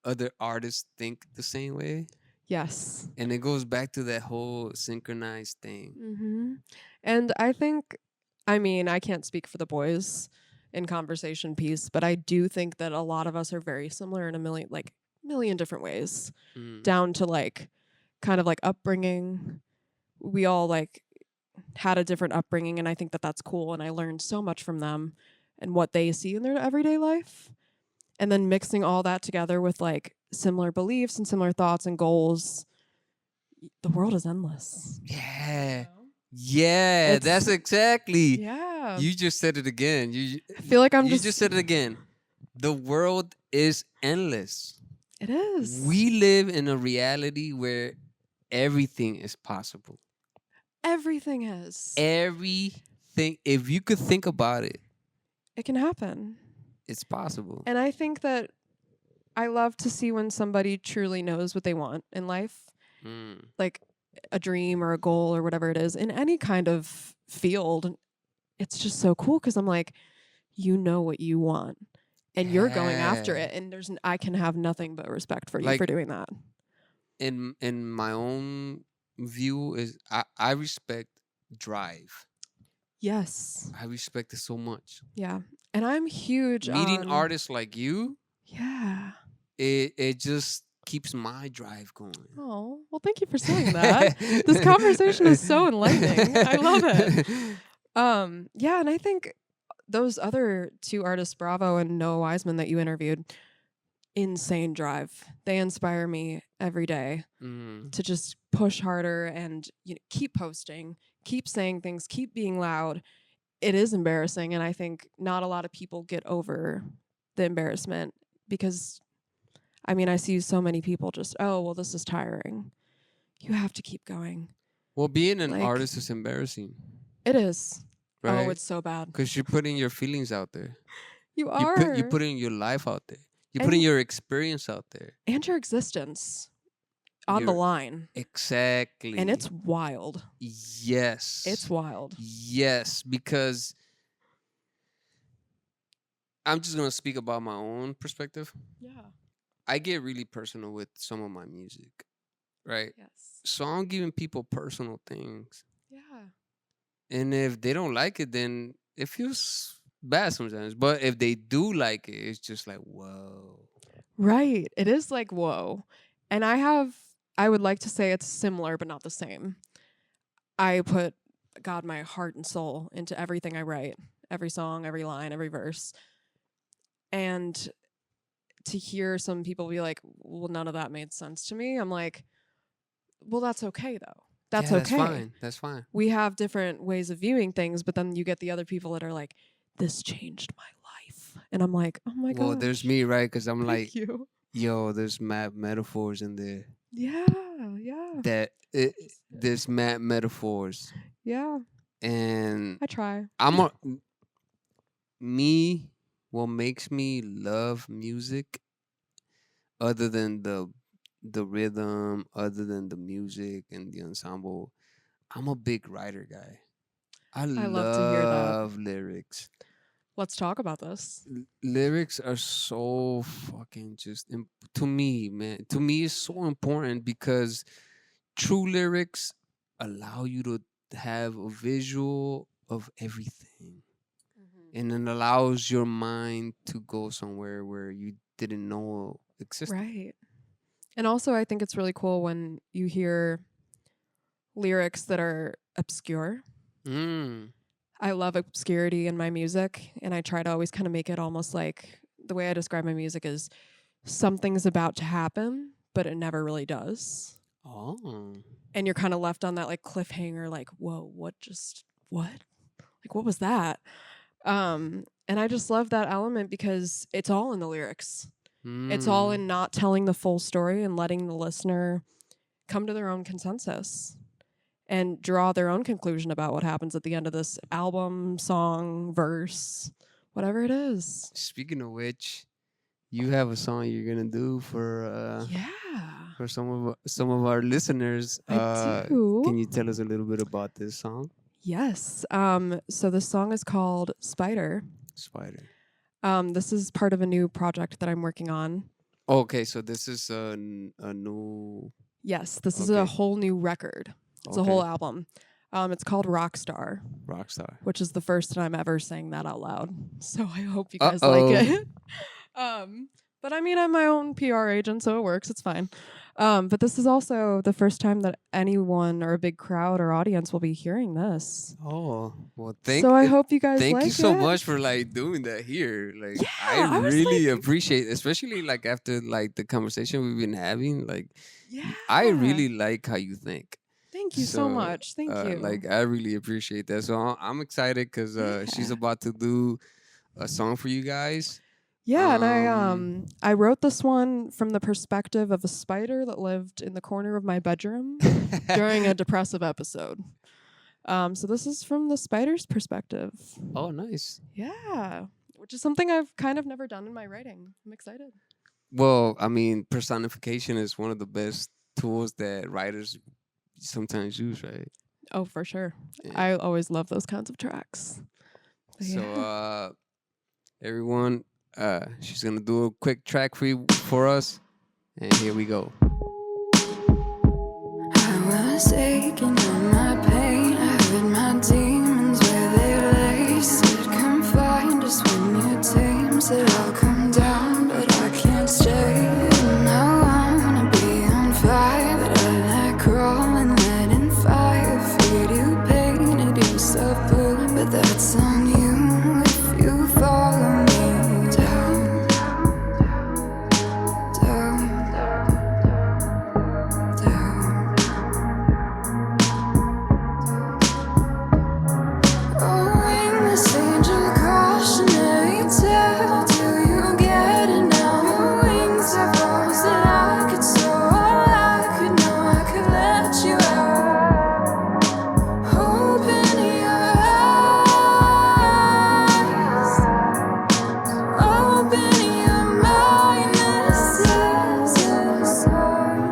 other artists think the same way. Yes. And it goes back to that whole synchronized thing. Mm-hmm. And I think, I mean, I can't speak for the boys in conversation piece, but I do think that a lot of us are very similar in a million different ways, down to like kind of like upbringing. We all like had a different upbringing, and I think that that's cool. And I learned so much from them and what they see in their everyday life. And then mixing all that together with like similar beliefs and similar thoughts and goals, the world is endless. Yeah. Yeah, It's- that's exactly. Yeah. You just said it again. I feel like I'm you just said it again. The world is endless. It is. We live in a reality where everything is possible. Everything is. Everything, if you could think about it, It can happen. it's possible. And I think that I love to see when somebody truly knows what they want in life, like a dream or a goal or whatever it is, in any kind of field. It's just so cool because I'm like, you know what you want and you're going after Yeah. it. And I can have nothing but respect for you Like for doing that. in my own view is I respect drive. Yes. I respect it so much. Yeah. And I'm huge Meeting on, artists like you, yeah. it just keeps my drive going. Oh, well, thank you for saying that. This conversation is so enlightening. I love it. Yeah, and I think those other two artists, Bravo and Noah Wiseman, that you interviewed, insane drive. They inspire me every day Mm. to just push harder and keep posting, keep saying things, keep being loud. It is embarrassing, and I think not a lot of people get over the embarrassment because, I mean, I see so many people just, oh, well, this is tiring. You have to keep going. Well, being an Like, artist is embarrassing, it is. right? Oh, it's so bad. Because you're putting your feelings out there. You You're are. putting your life out there. You're And- putting your experience out there. And your existence on the Your- line. Exactly. And it's wild. yes. It's wild. Yes, because I'm just gonna speak about my own perspective. Yeah. I get really personal with some of my music, right? Yes. So I'm giving people personal things, Yeah. and if they don't like it, then it feels bad sometimes. But if they do like it, it's just like whoa. Right. It is like, whoa. And I would like to say it's similar, but not the same. I put, God, my heart and soul into everything I write, every song, every line, every verse. And to hear some people be like, well, none of that made sense to me. I'm like, well, that's okay, though. That's Yeah, okay. That's fine. That's fine. We have different ways of viewing things, but then you get the other people that are like, this changed my life. And I'm like, oh my god. Well, there's me, right? Because I'm like, Thank you. yo, there's mad metaphors in there. Yeah, yeah. There's mad metaphors, Yeah. and I try. me. What makes me love music, other than the rhythm, other than the music and the ensemble, I'm a big writer guy. I love to hear that. love lyrics. Let's talk about this. Lyrics are so fucking just to me, man. To me, it's so important because true lyrics allow you to have a visual of everything, and it allows your mind to go somewhere where you didn't know existed. Right. And also, I think it's really cool when you hear lyrics that are obscure. Mm. I love obscurity in my music, and I try to always kind of make it almost like the way I describe my music is something's about to happen, but it never really does. Oh. And you're kind of left on that like cliffhanger, like, whoa, what? Like, what was that? And I just love that element because it's all in the lyrics. It's all in not telling the full story and letting the listener come to their own consensus and draw their own conclusion about what happens at the end of this album, song, verse, whatever it is. Speaking of which, you have a song you're gonna do for some of our listeners. I do. Can you tell us a little bit about this song? Yes. So this song is called Spider. Spider. This is part of a new project that I'm working on. Okay, so this is a new. Yes, this is a Okay. whole new record. It's a whole album. It's called Rockstar, Rockstar. which is the first time ever saying that out loud. So I hope you guys like it. But I mean, I'm my own PR agent, so it works. It's fine. But this is also the first time that anyone or a big crowd or audience will be hearing this. Oh, well, So I hope you guys thank like you so it. much for like doing that here. Like, Yeah, I I was really like- appreciate, especially like after like the conversation we've been having. Like, Yeah. I really like how you think. Thank you so much. Thank you. Like, I really appreciate that. So I'm excited because she's Yeah. about to do a song for you guys. Yeah, and I wrote this one from the perspective of a spider that lived in the corner of my bedroom during a depressive episode. So this is from the spider's perspective. Oh, nice. Yeah, which is something I've kind of never done in my writing. I'm excited. Well, I mean, personification is one of the best tools that writers sometimes use, right? Oh, for sure. Yeah. I always love those kinds of tracks. But So, yeah. everyone. She's gonna do a quick track for us, and here we go. I was aching on my pain. I hid my demons where they lay. Said come find us when you tame. Said I'll come down, but I can't stay. And I wanna be on fire, but I let crawl and let in fire. Feared you painted yourself blue, but that's on you if you follow me down, down, down. Owing this angel cautionary tale. Do you get it now? Your wings are balls that I could soar. All I could know, I could let you out. Open your eyes. Open your mind. This is a sign.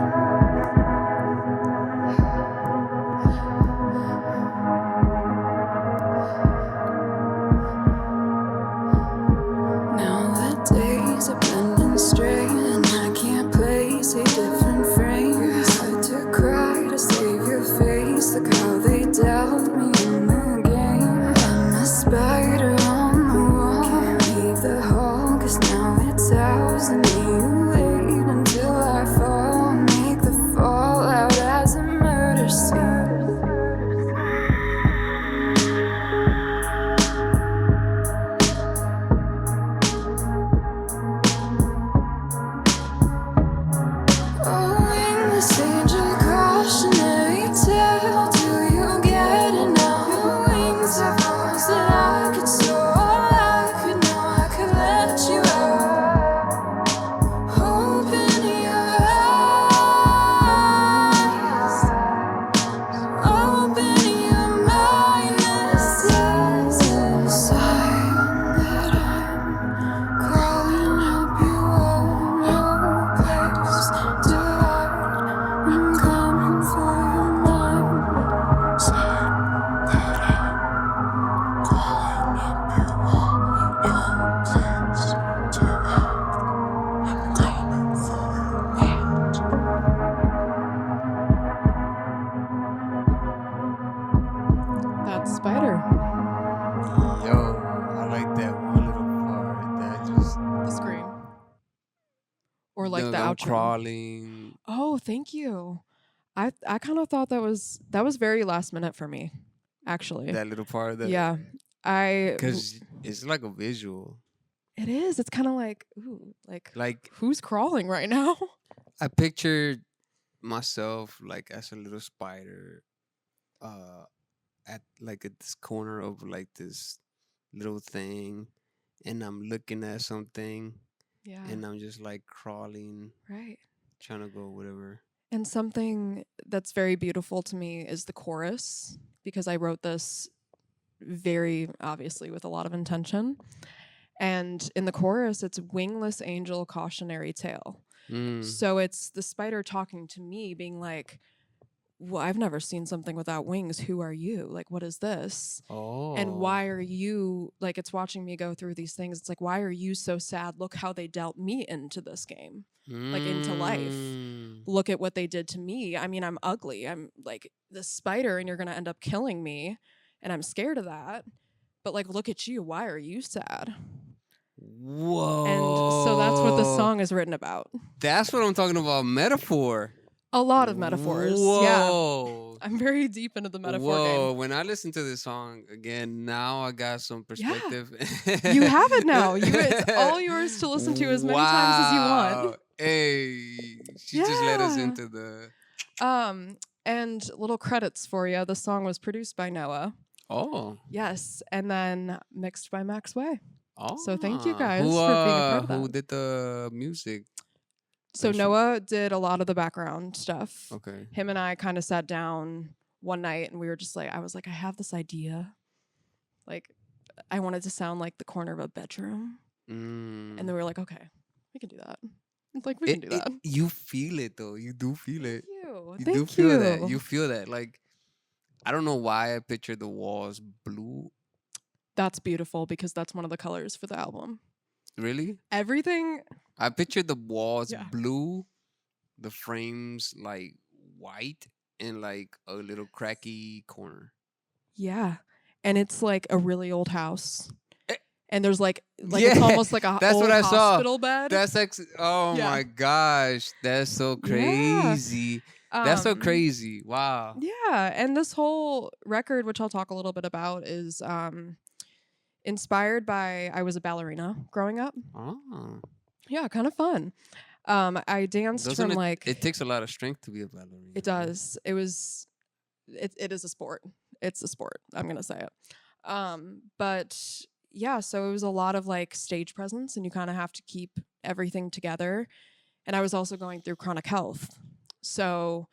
Now the days are blending straight, and I can't place a different frame. It's hard to cry to save your face. Look how they doubt me in the game. I'm a spider on the wall. Can't leave the hall, 'cause now it's ours. And you wait until I fall. Make the fallout as a murder scene. Owing this angel cautionary tale. Do you get it now? Your wings are balls that I could soar. All I could know, I could let you out. Open your eyes. Open your mind. This is a sign that I'm crawling up you won't know place to hide. I'm coming for your mind. Sign that I'm crawling up you won't know place to hide. I'm coming for your mind. That's Spider. Yo, I like that one little part. That just The scream. Or like the I'm outro. crawling. Oh, thank you. I kind of thought that was very last minute for me, actually. That little part. That Yeah. because it's like a visual. It is. It's kind of like, ooh, Like who's crawling right now? I pictured myself like as a little spider, at this corner of like this little thing, and I'm looking at something, Yeah. and I'm just like crawling, Right. trying to go whatever. And something that's very beautiful to me is the chorus, because I wrote this very obviously with a lot of intention. And in the chorus, it's wingless angel cautionary tale. So it's the spider talking to me, being like, well, I've never seen something without wings. Who are you? Like, what is this? Oh. And why are you, like, it's watching me go through these things. It's like, why are you so sad? Look how they dealt me into this game, like into life. Look at what they did to me. I mean, I'm ugly. I'm like this spider, and you're going to end up killing me. And I'm scared of that. But like, look at you. Why are you sad? Whoa. And so that's what the song is written about. That's what I'm talking about. Metaphor. A lot of metaphors. Whoa. Yeah. I'm very deep into the metaphor Whoa. game. When I listen to this song again, now I got some perspective. You have it now. It's all yours to listen to as many times as you want. Hey, she just let us Yeah. into the. And little credits for you. The song was produced by Noah. Oh. Yes. And then mixed by Max Way. Oh. So thank you guys for being a part of that. Who did the music? So Actually- Noah did a lot of the background stuff. Okay. Him and I kind of sat down one night, and we were just like, I was like, I have this idea. Like, I wanted to sound like the corner of a bedroom. And then we were like, okay, we can do that. It's like, we can do that. You feel it though. You do feel it. Thank You you. do feel that. You feel that. Like, I don't know why I pictured the walls blue. That's beautiful because that's one of the colors for the album. Really? Everything. I pictured the walls Yeah. blue, the frames like white, and like a little cracky corner. Yeah. And it's like a really old house. Eh, And there's like it's Yeah, almost like a that's old what I saw. hospital bed. That's oh Yeah. my gosh, that's so Yeah. crazy. That's so Um, crazy. Wow. Yeah, and this whole record, which I'll talk a little bit about, is inspired by I was a ballerina growing up. Oh. Yeah, kind of fun. I danced Doesn't from it, like it takes a lot of strength to be a ballerina. it does. It was it is a sport. It's a sport. I'm gonna say it. But yeah, so it was a lot of like stage presence, and you kind of have to keep everything together. And I was also going through chronic health, so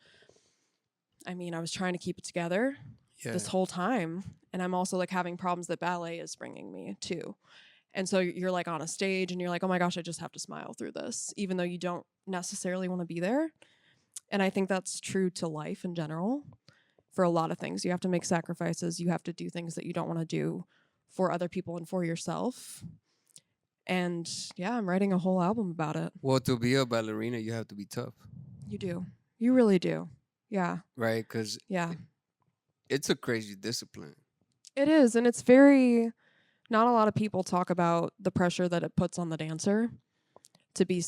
I mean, I was trying to keep it together Yeah. this whole time, and I'm also like having problems that ballet is bringing me too. And so you're like on a stage and you're like, oh my gosh, I just have to smile through this, even though you don't necessarily want to be there. And I think that's true to life in general. For a lot of things, you have to make sacrifices. You have to do things that you don't want to do for other people and for yourself. And yeah, I'm writing a whole album about it. Well, to be a ballerina, you have to be tough, You do. You really do. Yeah. right? Because Yeah. it's a crazy discipline. It is. And it's very, not a lot of people talk about the pressure that it puts on the dancer to be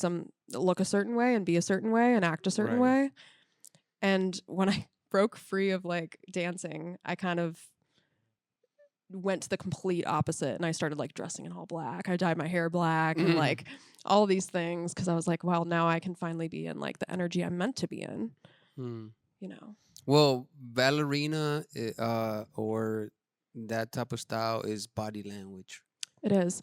look a certain way and be a certain way and act a certain Right. way. And when I broke free of like dancing, I kind of went to the complete opposite and I started like dressing in all black. I dyed my hair black and like all these things because I was like, well, now I can finally be in like the energy I'm meant to be in, you know. Well, ballerina or that type of style is body language. It is.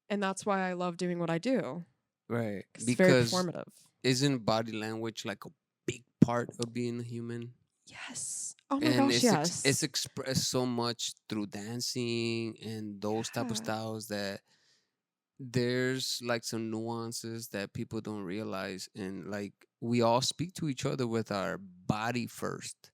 And that's why I love doing what I do. Right. It's very Because performative. isn't body language like a big part of being a human? Yes. Oh my And gosh, yes. it's expressed so much through dancing and those type of Yeah. styles that there's like some nuances that people don't realize, and like we all speak to each other with our body first.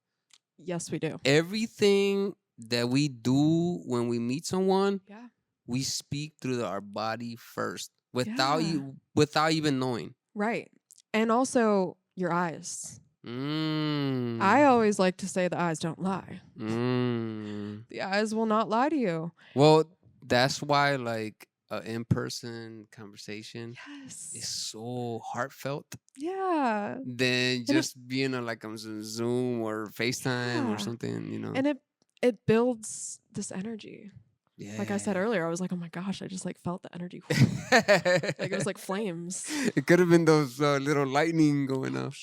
Yes, we do. Everything that we do when we meet someone, Yeah. we speak through our body first without Yeah. without even knowing. Right. And also your eyes. Mm. I always like to say the eyes don't lie. Mm. The eyes will not lie to you. Well, that's why like an in-person conversation is Yes. so heartfelt Yeah. than just being on like on Zoom or FaceTime Yeah. or something, you know. And it builds this energy. Yeah. Like I said earlier, I was like, oh my gosh, I just like felt the energy. Like it was like flames. It could have been those little lightning going off.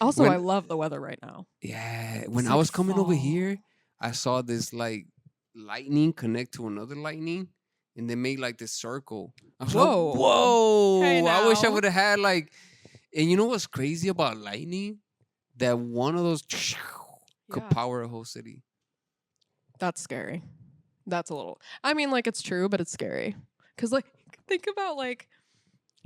Also, When- I love the weather right now. Yeah, when It's I like was coming over here, fall. I saw this like lightning connect to another lightning, and they made like this circle. I was Whoa. like, whoa! Hey, I wish I now. would have had like, and you know what's crazy about lightning? That one of those could Yeah. power a whole city. That's scary. That's a little. I mean, like it's true, but it's scary. Cause like think about like,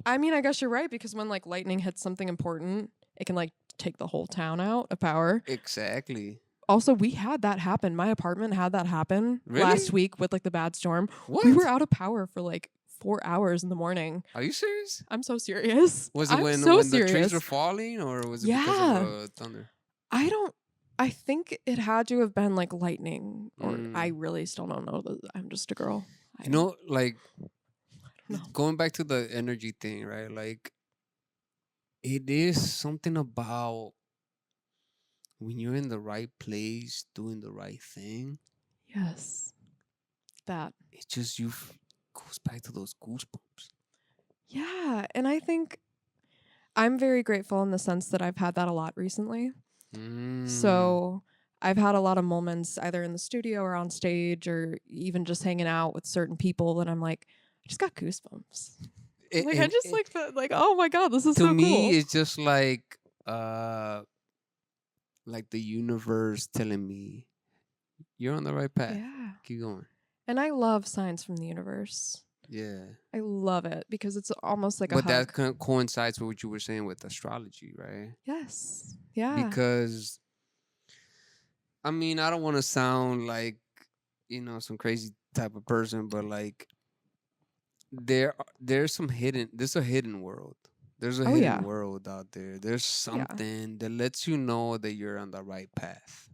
I mean, I guess you're right because when like lightning hits something important, it can like take the whole town out of power. Exactly. Also, we had that happen. My apartment had that happen last Really? week with like the bad storm. What? We were out of power for like 4 hours in the morning. Are you serious? I'm so serious. Was it I'm when so the serious. trees were falling, or was it because Yeah. of thunder? I think it had to have been like lightning, or I Mm. really still don't know. I'm just a girl. You know, like know. going back to the energy thing, right? Like it is something about when you're in the right place, doing the right thing. Yes, that. It just goes back to those goosebumps. Yeah, and I think I'm very grateful in the sense that I've had that a lot recently. Mm. So I've had a lot of moments either in the studio or on stage or even just hanging out with certain people that I'm like, I just got goosebumps. Like I just like felt like, oh my god, this is to so me, cool. it's just like the universe telling me you're on the right path. Yeah. Keep going. And I love signs from the universe. Yeah. I love it because it's almost like a But hug. that coincides with what you were saying with astrology, right? Yes. Yeah. Because I mean, I don't want to sound like, some crazy type of person, but like there's a hidden world. There's a Oh, hidden yeah. world out there. There's Yeah. something that lets you know that you're on the right path.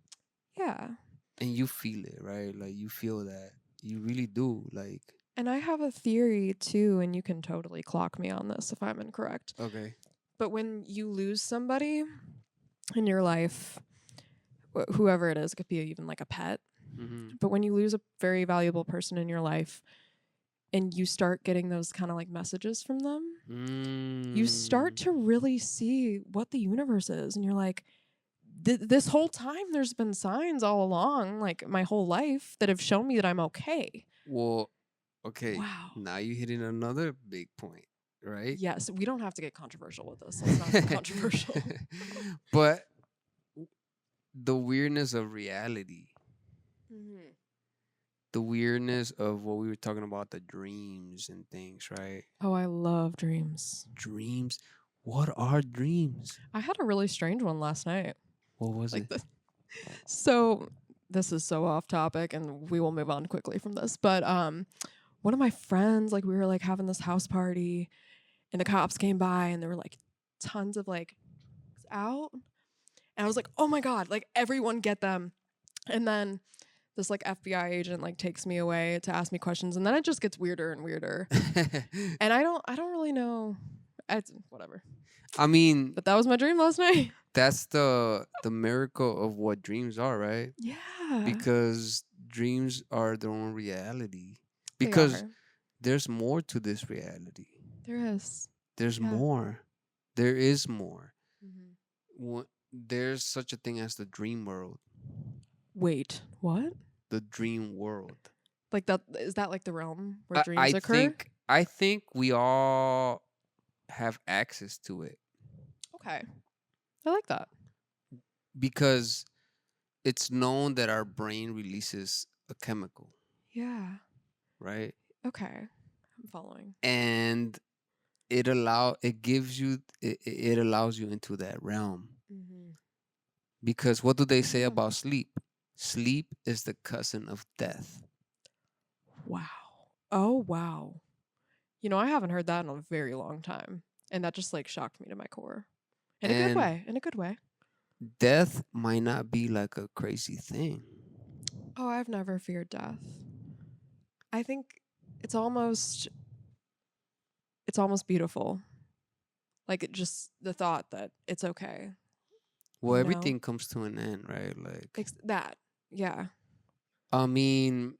Yeah. And you feel it, right? Like you feel that. You really do. Like, And I have a theory too, and you can totally clock me on this if I'm incorrect. okay. But when you lose somebody in your life, whoever it is, it could be even like a pet. Mm-hmm. But when you lose a very valuable person in your life and you start getting those kind of like messages from them, you start to really see what the universe is. And you're like, this whole time there's been signs all along, like my whole life, that have shown me that I'm okay. Well, okay. Wow. Now you're hitting another big point, right? Yes, we don't have to get controversial with this. Let's not get controversial. But the weirdness of reality, the weirdness of what we were talking about, the dreams and things, right? Oh, I love dreams. Dreams. What are dreams? I had a really strange one last night. What was Like it? So this is so off topic, and we will move on quickly from this. But one of my friends, like we were like having this house party, and the cops came by, and there were like tons of like out, and I was like, oh my god, like everyone get them. And then this like FBI agent like takes me away to ask me questions, and then it just gets weirder and weirder. And I don't really know. It's whatever. I mean, But that was my dream last night. that's the miracle of what dreams are, right? Yeah. Because dreams are their own reality. They Because are. there's more to this reality. There is. There's Yeah. more. There is more. Mm-hmm. There's such a thing as the dream world. Wait, what? The dream world. Like that? Is that like the realm where dreams I occur? I think we all have access to it Okay, I like that. because it's known that our brain releases a chemical, Yeah. right? Okay, I'm following. And it allows you into that realm. Mm-hmm. Because what do they say Yeah. about sleep? Sleep is the cousin of death. Wow. Oh wow. You know, I haven't heard that in a very long time, and that just like shocked me to my core. In a good And way. In a good way. death might not be like a crazy thing. Oh, I've never feared death. I think it's almost beautiful. Like it just the thought that it's okay. Well, You know? everything comes to an end, right? Like, That. Yeah. I mean,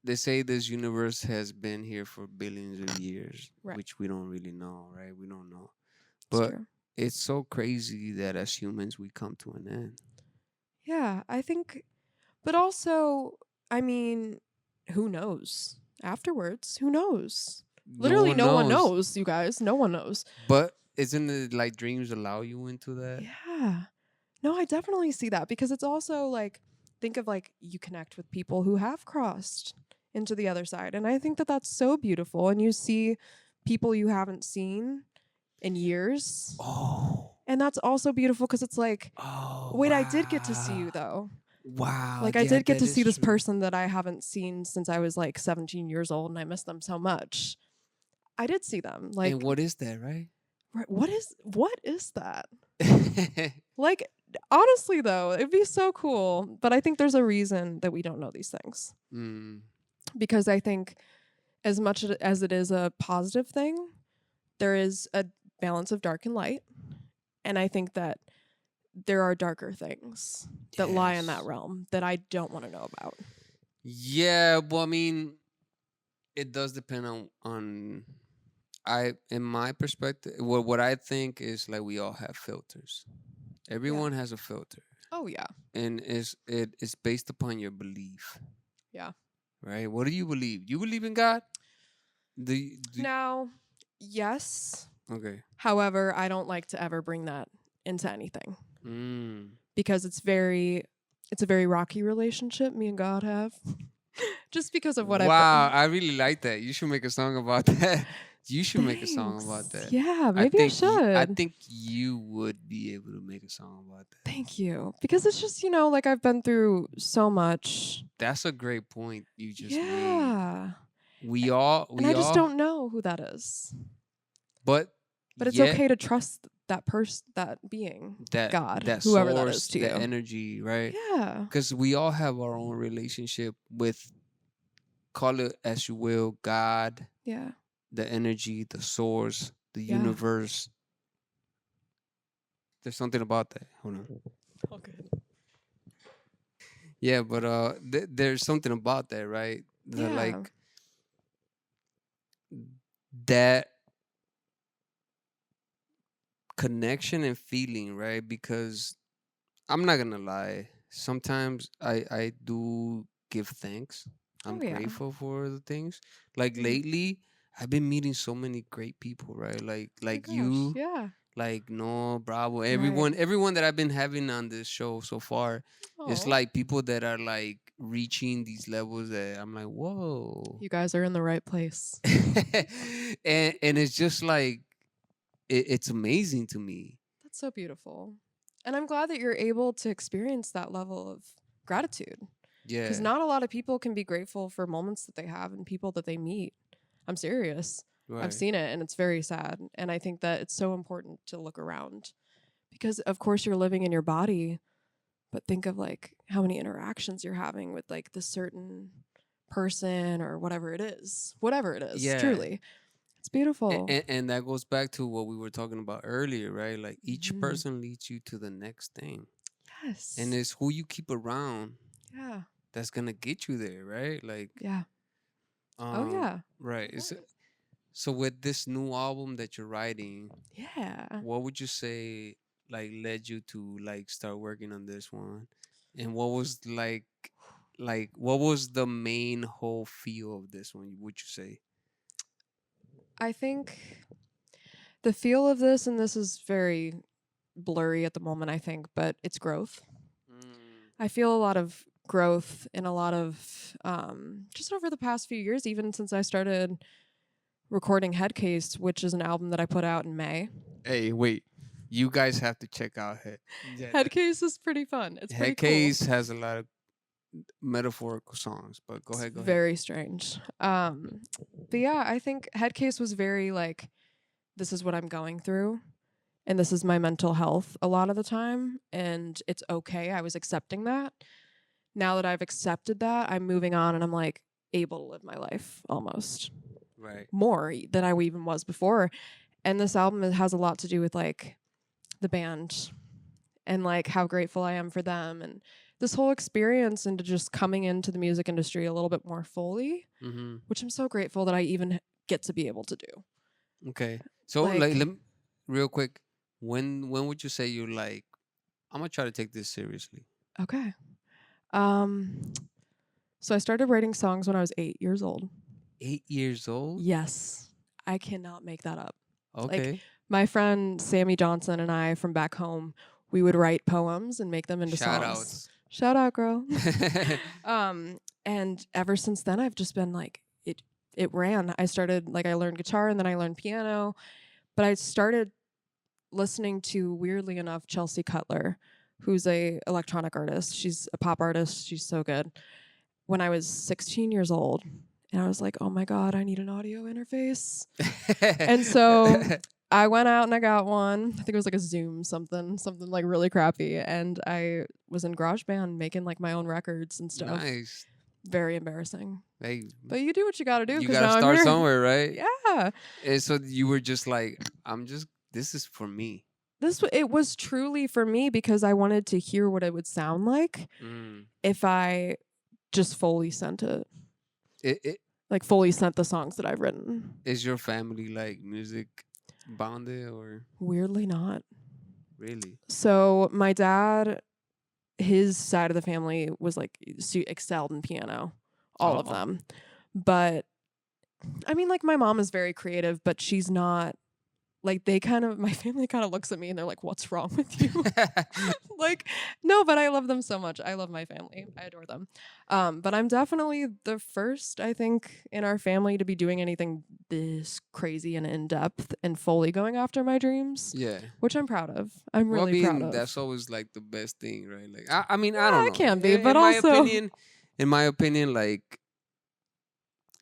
they say this universe has been here for billions of years, Right. which we don't really know, right? We don't know. It's But true. it's so crazy that as humans, we come to an end. Yeah, I think, but also, I mean, who knows? Afterwards, who knows? Literally, no one knows, you guys. No one knows. But isn't it like dreams allow you into that? Yeah. No, I definitely see that because it's also like, think of like you connect with people who have crossed into the other side. And I think that that's so beautiful. And you see people you haven't seen in years. Oh. And that's also beautiful because it's like, Oh. wait, I did get to see you wow. though. Wow. Like I yeah, did get that to is see this true. person that I haven't seen since I was like 17 years old and I miss them so much. I did see them. Like And what is that, right? right, what is that? Like honestly though, it'd be so cool, but I think there's a reason that we don't know these things. Mm. Because I think as much as it is a positive thing, there is a balance of dark and light. And I think that there are darker things that lie in that Yes. realm that I don't want to know about. Yeah, well, I mean, it does depend on in my perspective, what I think is like we all have filters. Everyone has a filter, Oh yeah. and it's based upon your belief. Yeah. Right. What do you believe? You believe in God? Now, yes. Okay. However, I don't like to ever bring that into anything Mm. because it's a very rocky relationship me and God have. Just because of what I've Wow, I really like that. You should make a song about that. You should make a song about Thanks. that. Yeah, maybe I should. I think you would be able to make a song about that. Thank you. Because it's just, like I've been through so much. That's a great point you just made. Yeah. And I just don't know who that is. But it's okay to trust that person, that being, God, that whoever source, that is to you. the energy, right? Yeah. Because we all have our own relationship with, call it as you will, God, Yeah. the energy, the source, the Yeah. universe. There's something about that. Hold on. All good. Yeah, but there's something about that, right? Yeah. Like that connection and feeling, right? Because I'm not gonna lie, sometimes I do give thanks. I'm Oh, yeah. grateful for the things. Like Mhm. lately, I've been meeting so many great people, right? Oh my Like gosh, you, Yeah. like no, Bravo, Right. everyone that I've been having on this show so far. It's Oh. like people that are like reaching these levels that I'm like, whoa. You guys are in the right place. And it's just like it's amazing to me. That's so beautiful. And I'm glad that you're able to experience that level of gratitude. Yeah. Because not a lot of people can be grateful for moments that they have and people that they meet. I'm serious. Right. I've seen it and it's very sad. And I think that it's so important to look around because, of course, you're living in your body, but think of like how many interactions you're having with like this certain person or whatever it is. Whatever it is, Yeah. truly. It's beautiful. And that goes back to what we were talking about earlier, right? Like each Mhm. person leads you to the next thing. Yes. And it's who you keep around Yeah. that's gonna get you there, right? Like Yeah. Oh, yeah. Right. So with this new album that you're writing, Yeah. what would you say like led you to like start working on this one? And what was like what was the main whole feel of this one, would you say? I think the feel of this, and this is very blurry at the moment, I think, but it's growth. I feel a lot of growth in a lot of just over the past few years, even since I started recording Headcase, which is an album that I put out in May. Hey, wait. You guys have to check out Headcase is pretty fun. It's pretty cool. Headcase has a lot of metaphorical songs, but go ahead. Very strange. But yeah, I think Headcase was very like, this is what I'm going through. And this is my mental health a lot of the time. And it's okay. I was accepting that. Now that I've accepted that, I'm moving on and I'm like able to live my life almost. Right. More than I even was before. And this album has a lot to do with like the band and like how grateful I am for them and this whole experience into just coming into the music industry a little bit more fully, which I'm so grateful that I even get to be able to do. Okay. So like real quick, when would you say you're like, I'm gonna try to take this seriously? Okay. So I started writing songs when I was 8 years old. 8 years old? Yes. I cannot make that up. Okay. Like, my friend Sammy Johnson and I from back home, we would write poems and make them into songs. Shout out, girl. And ever since then, I've just been like, it ran. I started, like, I learned guitar and then I learned piano. But I started listening to, weirdly enough, Chelsea Cutler, who's a electronic artist. She's a pop artist. She's so good. When I was 16 years old. And I was like, oh my God, I need an audio interface. And so I went out and I got one. I think it was like a Zoom something like really crappy. And I was in GarageBand making like my own records and stuff. Nice. Very embarrassing. Hey, but you do what you got to do. You got to start somewhere, right? Yeah. And so you were just like, this is for me. It was truly for me because I wanted to hear what it would sound like if I just fully sent it. Like fully sent the songs that I've written. Is your family like music bounded or? Weirdly not. Really? So my dad, his side of the family was like excelled in piano, all of them. But I mean, like my mom is very creative, but she's not like my family kind of looks at me and they're like, what's wrong with you? Like, no, but I love them so much. I love my family. I adore them. But I'm definitely the first, I think, in our family to be doing anything this crazy and in depth and fully going after my dreams, Yeah. which I'm proud of. I'm Well, I really proud mean, of. that's always like the best thing, right? Like, I mean, I Yeah, don't it know. can be, but my also- in my opinion, like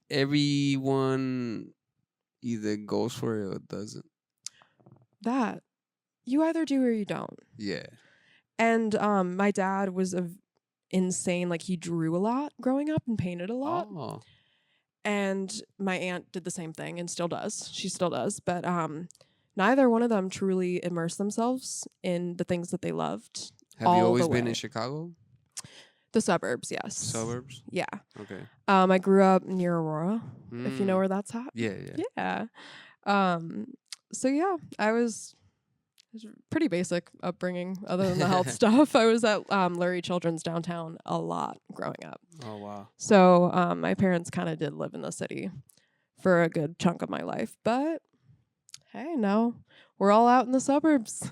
everyone either goes for it or doesn't. That you either do or you don't. Yeah. And my dad was insane. Like, he drew a lot growing up and painted a lot. Oh. And my aunt did the same thing and still does. She still does. But neither one of them truly immersed themselves in the things that they loved. Have you all always the been way. in Chicago? The suburbs, yes. Suburbs? Yeah. Okay. I grew up near Aurora, if you know where that's at. Yeah, yeah. Yeah. So yeah, it was pretty basic upbringing other than the health stuff. I was at Lurie Children's downtown a lot growing up. Oh, wow. So my parents kind of did live in the city for a good chunk of my life. But hey, no, we're all out in the suburbs.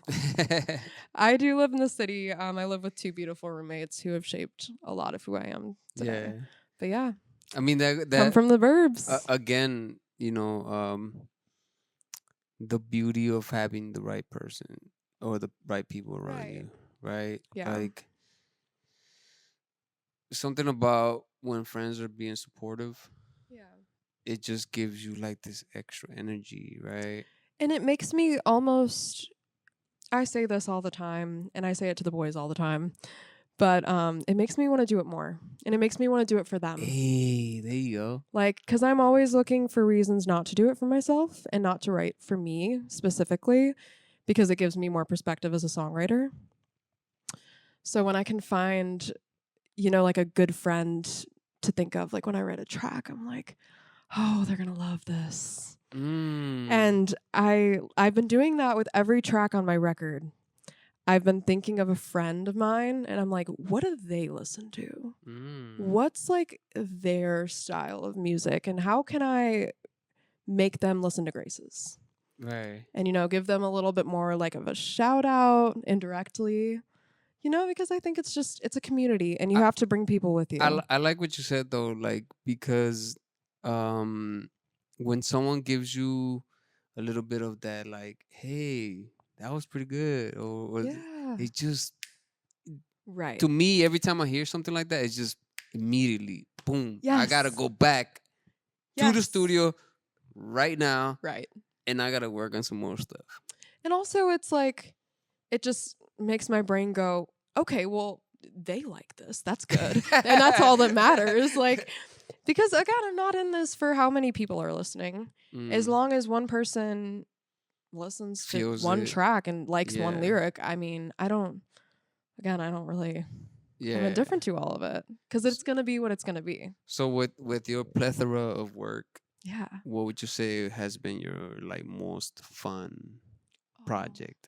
I do live in the city. I live with 2 beautiful roommates who have shaped a lot of who I am today. Yeah. But yeah, I mean, that come from the burbs. again, you know, the beauty of having the right person or the right people around Right. you, right? Yeah. Like something about when friends are being supportive, Yeah. it just gives you like this extra energy, right? And it makes me almost, I say this all the time, and I say it to the boys all the time, but it makes me want to do it more. And it makes me want to do it for them. Hey, there you go. Like, because I'm always looking for reasons not to do it for myself and not to write for me specifically, because it gives me more perspective as a songwriter. So when I can find, like a good friend to think of, like when I write a track, I'm like, oh, they're going to love this. And I've been doing that with every track on my record. I've been thinking of a friend of mine and I'm like, what do they listen to? What's like their style of music and how can I make them listen to Grace's? Right. And, give them a little bit more like of a shout out indirectly, because I think it's a community and you have to bring people with you. I like what you said though, like, because when someone gives you a little bit of that, like, hey, that was pretty good, or Yeah. it just, Right. to me, every time I hear something like that, it's just immediately, boom, I gotta Yes. go back to the Yes. studio right now, Right. and I gotta work on some more stuff. And also it's like, it just makes my brain go, okay, well, they like this. That's good. And that's all that matters. Like, because again, I'm not in this for how many people are listening. As long as one person listens to Feels one it. track and likes one Yeah. lyric, I mean, I don't really, Yeah. I'm indifferent to all of it because it's going to be what it's going to be. So with your plethora of work, Yeah. what would you say has been your like most fun project?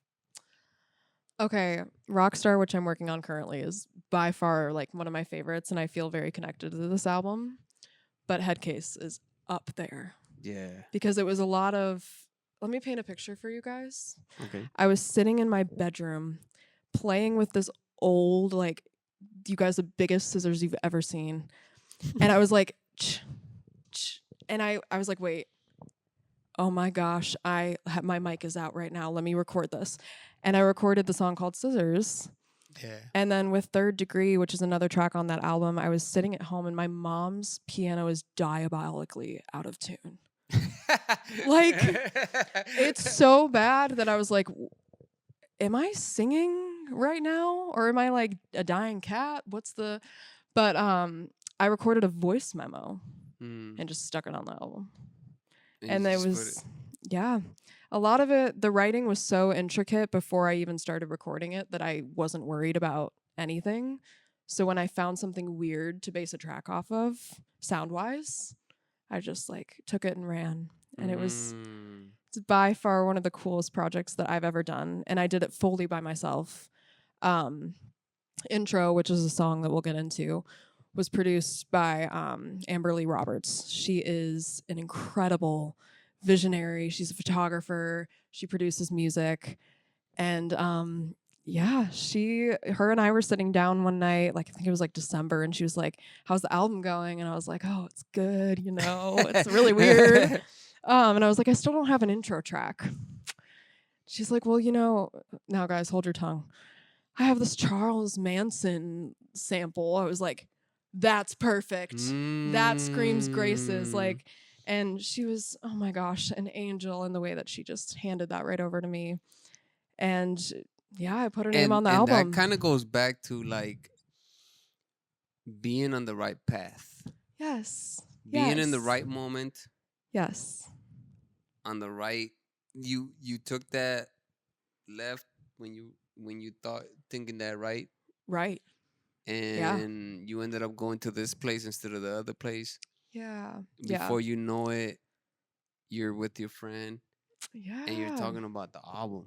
Okay, Rockstar, which I'm working on currently, is by far like one of my favorites, and I feel very connected to this album. But Headcase is up there Yeah. because it was a lot of. Let me paint a picture for you guys. Okay. I was sitting in my bedroom playing with this old, like, you guys, the biggest scissors you've ever seen, and I was like, and I was like, wait. Oh my gosh, my mic is out right now. Let me record this. And I recorded the song called Scissors. Yeah. And then with Third Degree, which is another track on that album, I was sitting at home and my mom's piano is diabolically out of tune. Like, it's so bad that I was like, am I singing right now? Or am I like a dying cat? But I recorded a voice memo and just stuck it on the album. And it was, yeah, a lot of it, the writing was so intricate before I even started recording it that I wasn't worried about anything. So when I found something weird to base a track off of, sound-wise, I just like took it and ran. And it's by far one of the coolest projects that I've ever done. And I did it fully by myself. Intro, which is a song that we'll get into, was produced by Amber Lee Roberts. She is an incredible visionary. She's a photographer. She produces music. And yeah, her and I were sitting down one night, like I think it was like December, and she was like, "How's the album going?" And I was like, "Oh, it's good, it's really weird." And I was like, "I still don't have an intro track." She's like, "Well, now guys, hold your tongue. I have this Charles Manson sample." I was like, "That's perfect. That screams Graces." Like, and she was, oh my gosh, an angel in the way that she just handed that right over to me. And yeah, I put her name on the album. And that kind of goes back to like being on the right path. Yes. Being in the right moment. Yes. On the right, you took that left when you thinking that right. Right. And you ended up going to this place instead of the other place. Yeah. Before you know it, you're with your friend. Yeah. And you're talking about the album.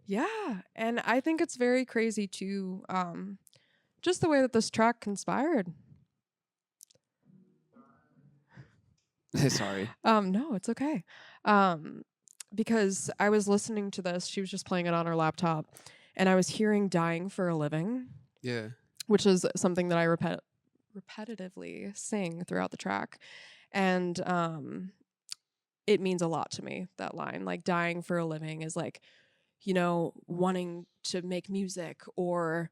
Yeah. And I think it's very crazy too, just the way that this track conspired. Sorry. No, it's okay. Because I was listening to this, she was just playing it on her laptop, and I was hearing "Dying for a Living." Yeah. Which is something that I repetitively sing throughout the track. And it means a lot to me, that line. Like, dying for a living is like, wanting to make music, or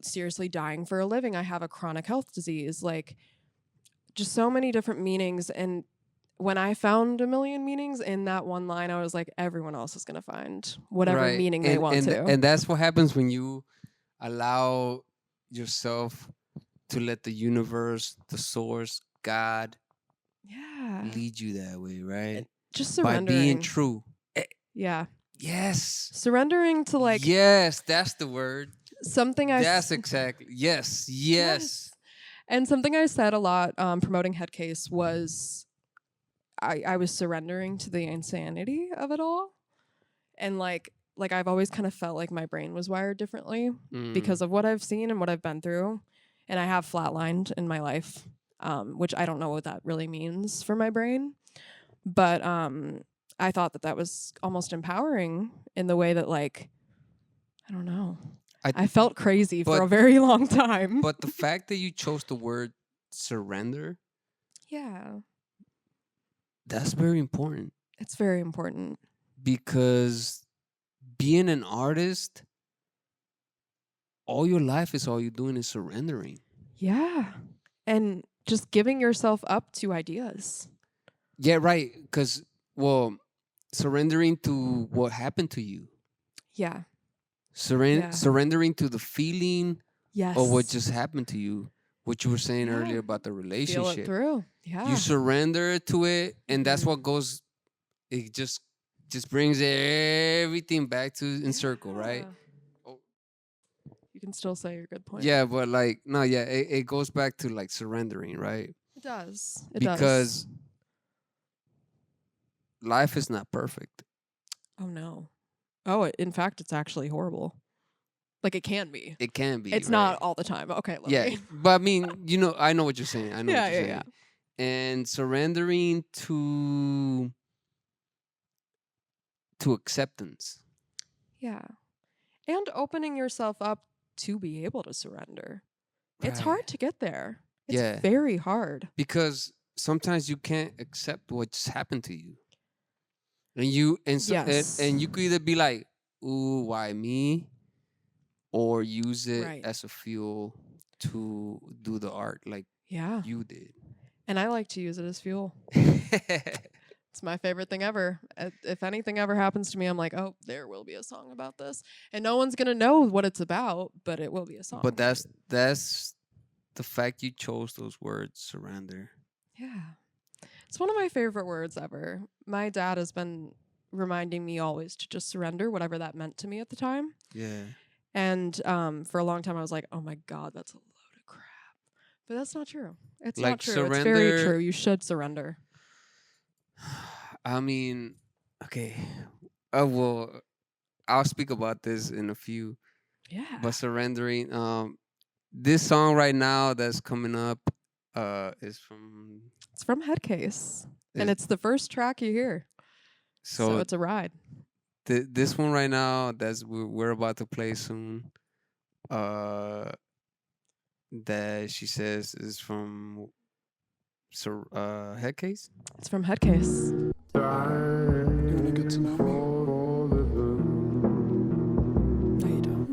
seriously dying for a living. I have a chronic health disease. Like, just so many different meanings. And when I found a million meanings in that one line, I was like, everyone else is going to find whatever meaning they want to. And that's what happens when you allow yourself to let the universe, the source, God, lead you that way, right? Just surrendering. By being true. Yeah. Yes. Surrendering to like. Yes, that's the word. That's exactly. Yes. And something I said a lot promoting Headcase was I was surrendering to the insanity of it all. And like I've always kind of felt like my brain was wired differently because of what I've seen and what I've been through. And I have flatlined in my life, which I don't know what that really means for my brain. But I thought that was almost empowering in the way that, like, I don't know. I felt crazy for a very long time. But the fact that you chose the word surrender. Yeah. That's very important. It's very important. Because being an artist, all your life is all you're doing is surrendering. Yeah. And just giving yourself up to ideas. Yeah, right. Because, surrendering to what happened to you. Yeah. Surrendering to the feeling of what just happened to you. What you were saying earlier about the relationship. Feel it through. Yeah. You surrender to it, and that's what goes. It just brings everything back to in circle, right? Oh. You can still say your good point. Yeah, but it goes back to like surrendering, right? It does. Because life is not perfect. Oh no. Oh, in fact, it's actually horrible. Like, it can be. It can be. It's not all the time. Okay, let me. But I mean, I know what you're saying. I know what you're saying. Yeah. And surrendering to acceptance. Yeah. And opening yourself up to be able to surrender. Right. It's hard to get there. It's very hard. Because sometimes you can't accept what's happened to you. And you and you could either be like, ooh, why me? Or use it as a fuel to do the art like you did. And I like to use it as fuel. It's my favorite thing ever. If anything ever happens to me, I'm like, oh, there will be a song about this. And no one's going to know what it's about, but it will be a song. But that's the fact you chose those words, surrender. Yeah. It's one of my favorite words ever. My dad has been reminding me always to just surrender, whatever that meant to me at the time. Yeah. And for a long time, I was like, oh my God, that's a load of crap. But that's not true. It's like not true. Surrender, it's very true. You should surrender. I mean, okay. Well, I'll speak about this in a few. Yeah. But surrendering, this song right now that's coming up is from... It's from Headcase. And it's the first track you hear. So it's a ride. This one right now we're about to play soon. That she says is from Headcase. It's from Headcase. You wanna get to know me? No, you don't.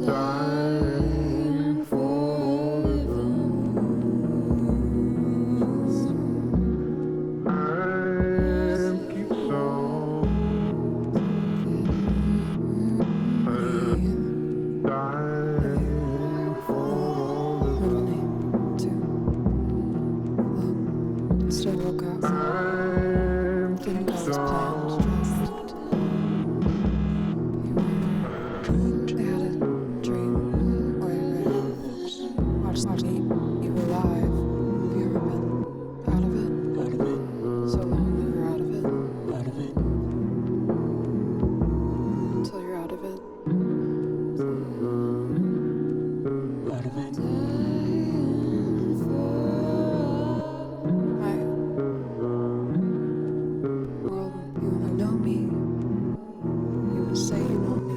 Dying for living. Still woke up. Didn't go as planned. They had a dream where watched me. You were alive. Have you ever been out of it? Out of it. So long that you're out of it. Out of it. Until you're out of it. Out of it. Say you know me.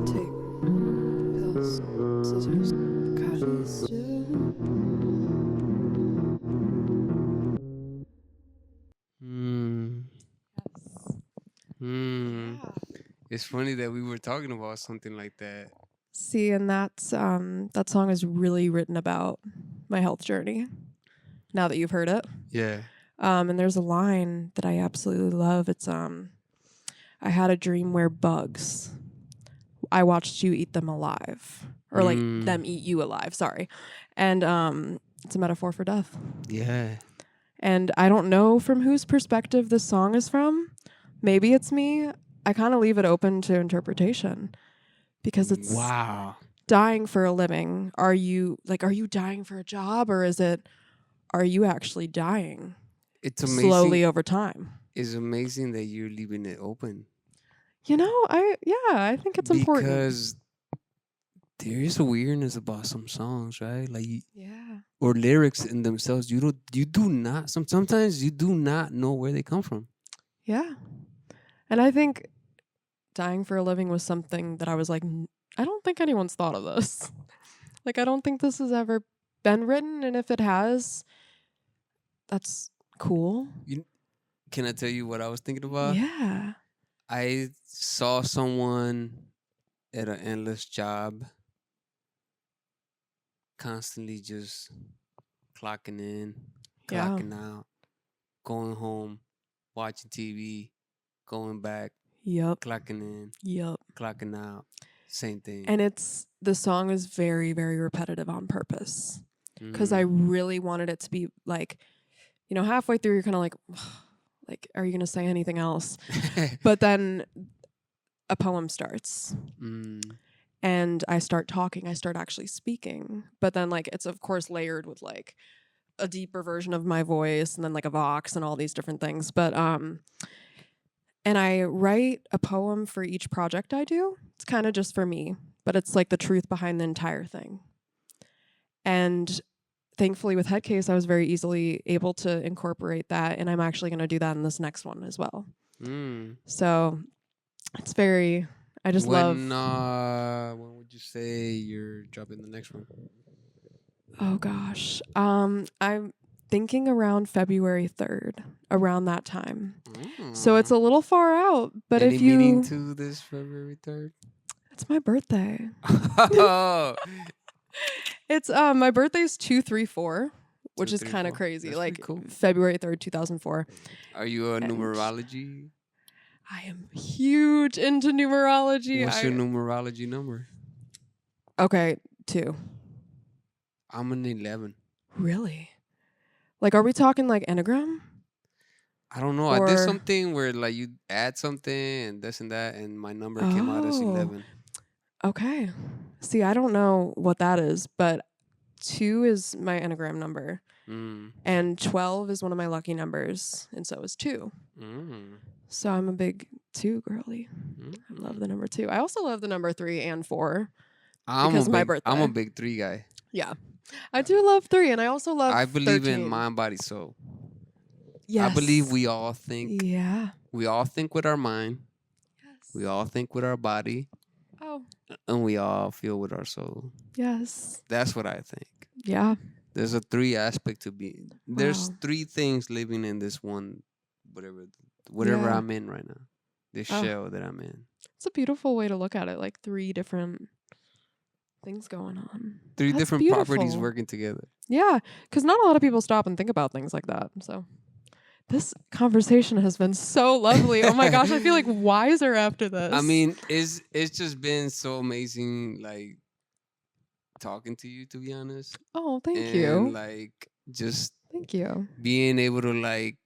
Tape, pills, scissors, cutters. It's funny that we were talking about something like that. See, and that's that song is really written about my health journey. Now that you've heard it. Yeah. And there's a line that I absolutely love. It's I had a dream where bugs, I watched you eat them alive. Or like them eat you alive, sorry. And it's a metaphor for death. Yeah. And I don't know from whose perspective this song is from. Maybe it's me. I kind of leave it open to interpretation. Because it's dying for a living. Are you dying for a job, or are you actually dying? It's amazing. Slowly over time. It's amazing that you're leaving it open. You know, I think it's important. Because there is a weirdness about some songs, right? Like or lyrics in themselves. Sometimes you do not know where they come from. Yeah. And I think dying for a living was something that I was like, I don't think anyone's thought of this. Like, I don't think this has ever been written, and if it has, that's cool. Can I tell you what I was thinking about? Yeah. I saw someone at an endless job, constantly just clocking in, clocking out, going home, watching TV, going back, clocking in, clocking out. Same thing. And the song is very, very repetitive on purpose. Because I really wanted it to be like, you know, halfway through you're kind of like, are you going to say anything else? But then a poem starts. And I start talking. I start actually speaking. But then like it's of course layered with like a deeper version of my voice and then like a vox and all these different things. But and I write a poem for each project I do. It's kind of just for me, but it's like the truth behind the entire thing. And thankfully with Headcase, I was very easily able to incorporate that. And I'm actually going to do that in this next one as well. So it's very, I just love. When would you say you're dropping the next one? Oh gosh. I'm thinking around February 3rd, around that time. So it's a little far out, but Any if you meaning to this February 3rd? it's my birthday. Oh, It's my birthday's 234, which Two, is three, kind of four. crazy. That's like pretty cool. February 3rd, 2004. Are you a And- numerology? I am huge into numerology. What's your numerology number? Okay, 2. I'm an 11. Really? Like, are we talking like Enneagram? I don't know. I did Or- something where like you add something and this and that, and my number came out as Oh. 11. Okay. See, I don't know what that is, but 2 is my Enneagram number. Mm. And 12 is one of my lucky numbers. And so is 2. Mm. So I'm a big 2 girly. Mm. I love the number 2. I also love the number 3 and 4. I'm Because a of my big, I'm a birthday. big 3 guy. Yeah. I do love 3, and I also love I believe 13. in mind, body, soul. Yes. I believe we all think. Yeah. We all think with our mind. Yes. We all think with our body, Oh, and we all feel with our soul. yes. That's what I think. Yeah. There's a 3 aspect to be. There's Wow. 3 things living in this one, whatever Yeah. I'm in right now. This Oh. shell that I'm in. It's a beautiful way to look at it. Like 3 different things going on. 3 That's different properties beautiful. working together. Yeah, because not a lot of people stop and think about things like that. So this conversation has been so lovely. Oh my gosh, I feel like wiser after this. I mean, it's just been so amazing, like talking to you, to be honest. oh, thank and you. like just Thank you. being able to like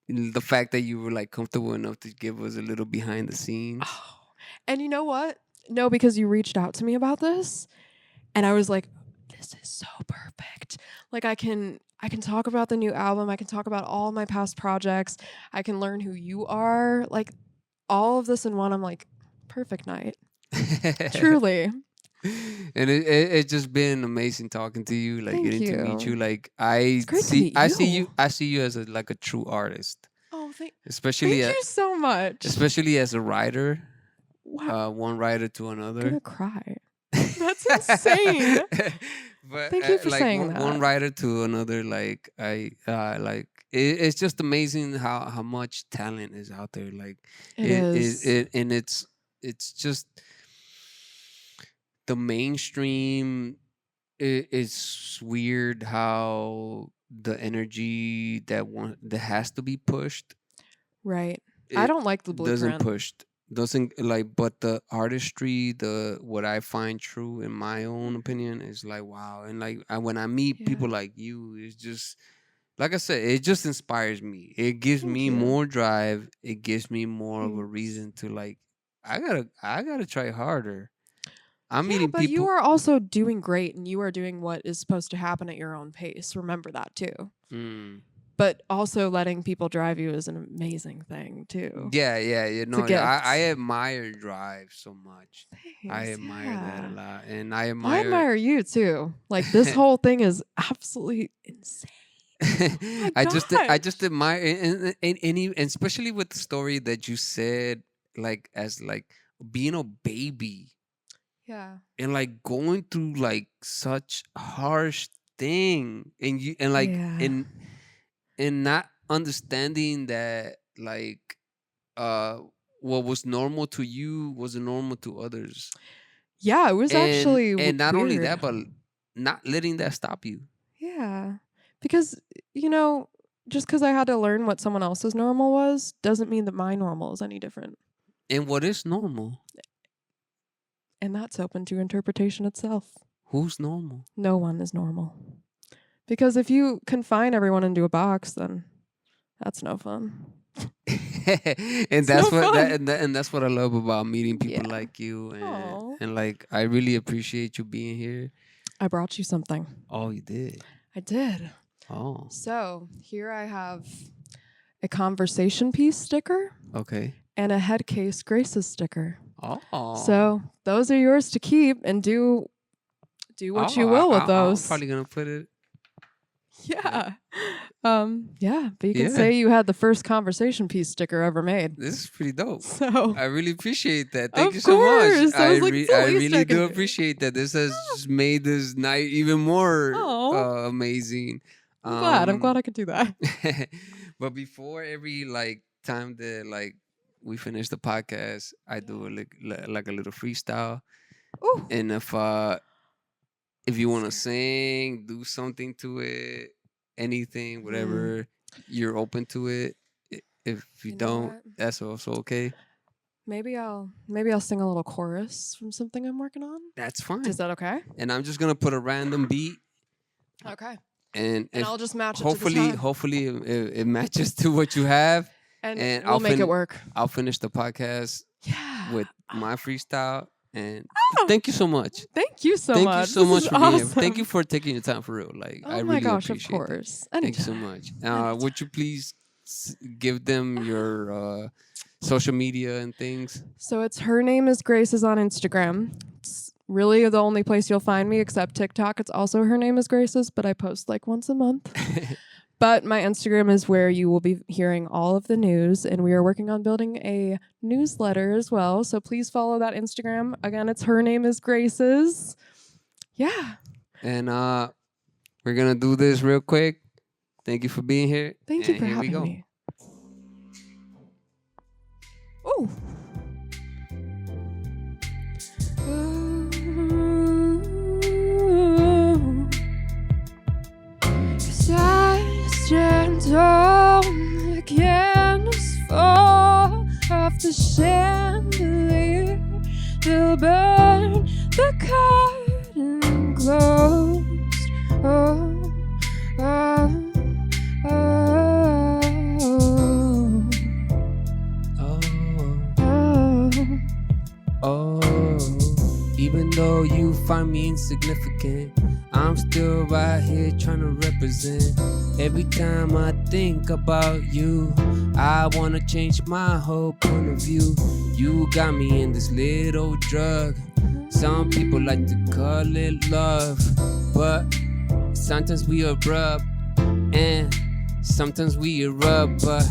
the fact that you were like comfortable enough to give us a little behind the scenes. Oh, and you know what? No, because you reached out to me about this, and I was like, this is so perfect. Like I can talk about the new album. I can talk about all my past projects. I can learn who you are. Like all of this in one. I'm like, perfect night. Truly. And it's just been amazing talking to you, like Thank getting to meet you. you. Like I great to see, meet I see you. you, I see you as like a true artist, Oh, thank especially you so much. especially as a writer, Wow, one writer to I'm another. gonna cry. That's insane. But Thank you for like saying one that. writer to another, like I like it's just amazing how much talent is out there. Like It is. and it's just the mainstream. It's weird how the energy that has to be pushed. Right. I it don't like the doesn't blueprint. doesn't like, but the artistry, the what I find true in my own opinion is like wow. And like when I meet Yeah. people like you, it's just like I said, it just inspires me. It gives Thank me you. more drive. It gives me more of a Thanks. reason to like I gotta try harder. I'm Yeah, meeting but people. you are also doing great, and you are doing what is supposed to happen at your own pace. Remember that too. Mm. But also letting people drive you is an amazing thing too. Yeah, you know, gift. I admire drive so much. I Thanks, admire that yeah. a lot, and I I admire. admire you too. Like this whole thing is absolutely insane. I just gosh. admire and especially with the story that you said, like as like being a baby Yeah. and like going through like such harsh thing, and you and like Yeah. and not understanding that like uh what was normal to you wasn't normal to others. Yeah, it was actually And not only weird. that, but not letting that stop you. Yeah. Because, just because I had to learn what someone else's normal was doesn't mean that my normal is any different. And what is normal? And that's open to interpretation itself. Who's normal? No one is normal. Because if you confine everyone into a box, then that's no fun. And that's no what fun. and that's what I love about meeting people Yeah. like you, Aw. and like I really appreciate you being here. I brought you something. Oh, you did. I did. Oh, So here I have a conversation piece sticker okay. and a head case Graces sticker. Oh, So those are yours to keep and do what you will with I'm those. probably gonna put it. Yeah. Yeah, but you can Yeah. say you had the first conversation piece sticker ever made. This is pretty dope. So I really appreciate that. Thank Of you so course. much. I was like, I please really check do it. appreciate that. This has just made this night even more Oh. amazing. I'm glad. I'm glad I could do that. But before every time that we finish the podcast, I do like a little freestyle. Ooh. And if you want to sing, do something to it, anything, whatever, you're open to it. If you know don't, what? that's also okay. Maybe I'll sing a little chorus from something I'm working on. That's fine. Is that okay? And I'm just gonna put a random beat, Okay. and And if I'll just match it to hopefully, the song. hopefully it matches to what you have, And and we'll make it work. I'll finish the podcast Yeah. with my freestyle. And thank you so much. Thank you so Thank much. you so This much is for being here. awesome. Thank you for taking your time for real. Oh I my really gosh, of appreciate it. course. Thank you so much. Would you please give them your social media and things? So it's Her Name is Graces on Instagram. It's really the only place you'll find me except TikTok. It's also Her Name is Graces, but I post like once a month. But my Instagram is where you will be hearing all of the news, and we are working on building a newsletter as well. So please follow that Instagram. Again, it's Her Name is Graces. Yeah. And we're gonna do this real quick. Thank you for being here. Thank you and for here we having go. me. Oh. Cause I stand on the canvas fall off the chandelier. They'll burn the curtain closed. Oh, oh, oh, Oh, oh. oh. Even though you find me insignificant, I'm still right here trying to represent. Every time I think about you, I wanna change my whole point of view. You got me in this little drug. Some people like to call it love, but sometimes we abrupt and sometimes we erupt. But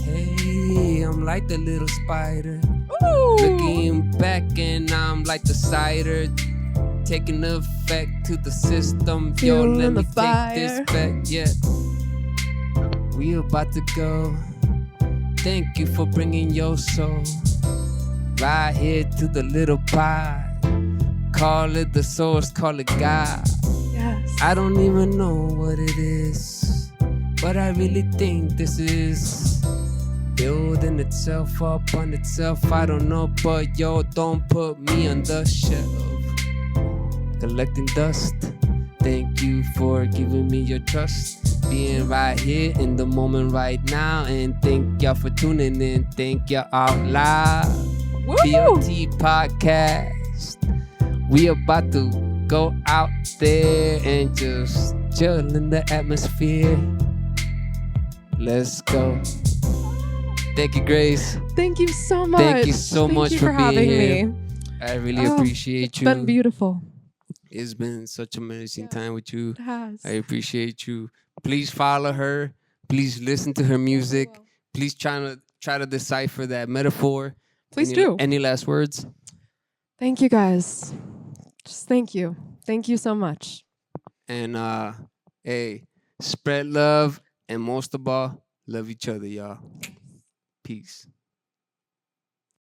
hey, I'm like the little spider. Ooh. Looking back and I'm like the cider, taking effect to the system. Yo, Feeling let me the take fire. this back. Yeah, we about to go. Thank you for bringing your soul right here to the little pot. Call it the source, call it God. Yes. I don't even know what it is, but I really think this is building itself up on itself. I don't know, but yo, don't put me on the shelf. Collecting dust. Thank you for giving me your trust. Being right here in the moment right now. And thank y'all for tuning in. Thank y'all out loud. Woo! P.O.T. Podcast. We about to go out there and just chill in the atmosphere. Let's go. Thank you, Grace. Thank you so much. Thank you so much you for being having here. me. I really Oh, appreciate It's you. been beautiful. It's been such an amazing time with you. It has. I appreciate you. Please follow her. Please listen to her music. will. Please try to decipher that metaphor. Please do. Any last words? Thank you guys. Just thank you. Thank you so much. And hey, spread love, and most of all, love each other, y'all. Peace.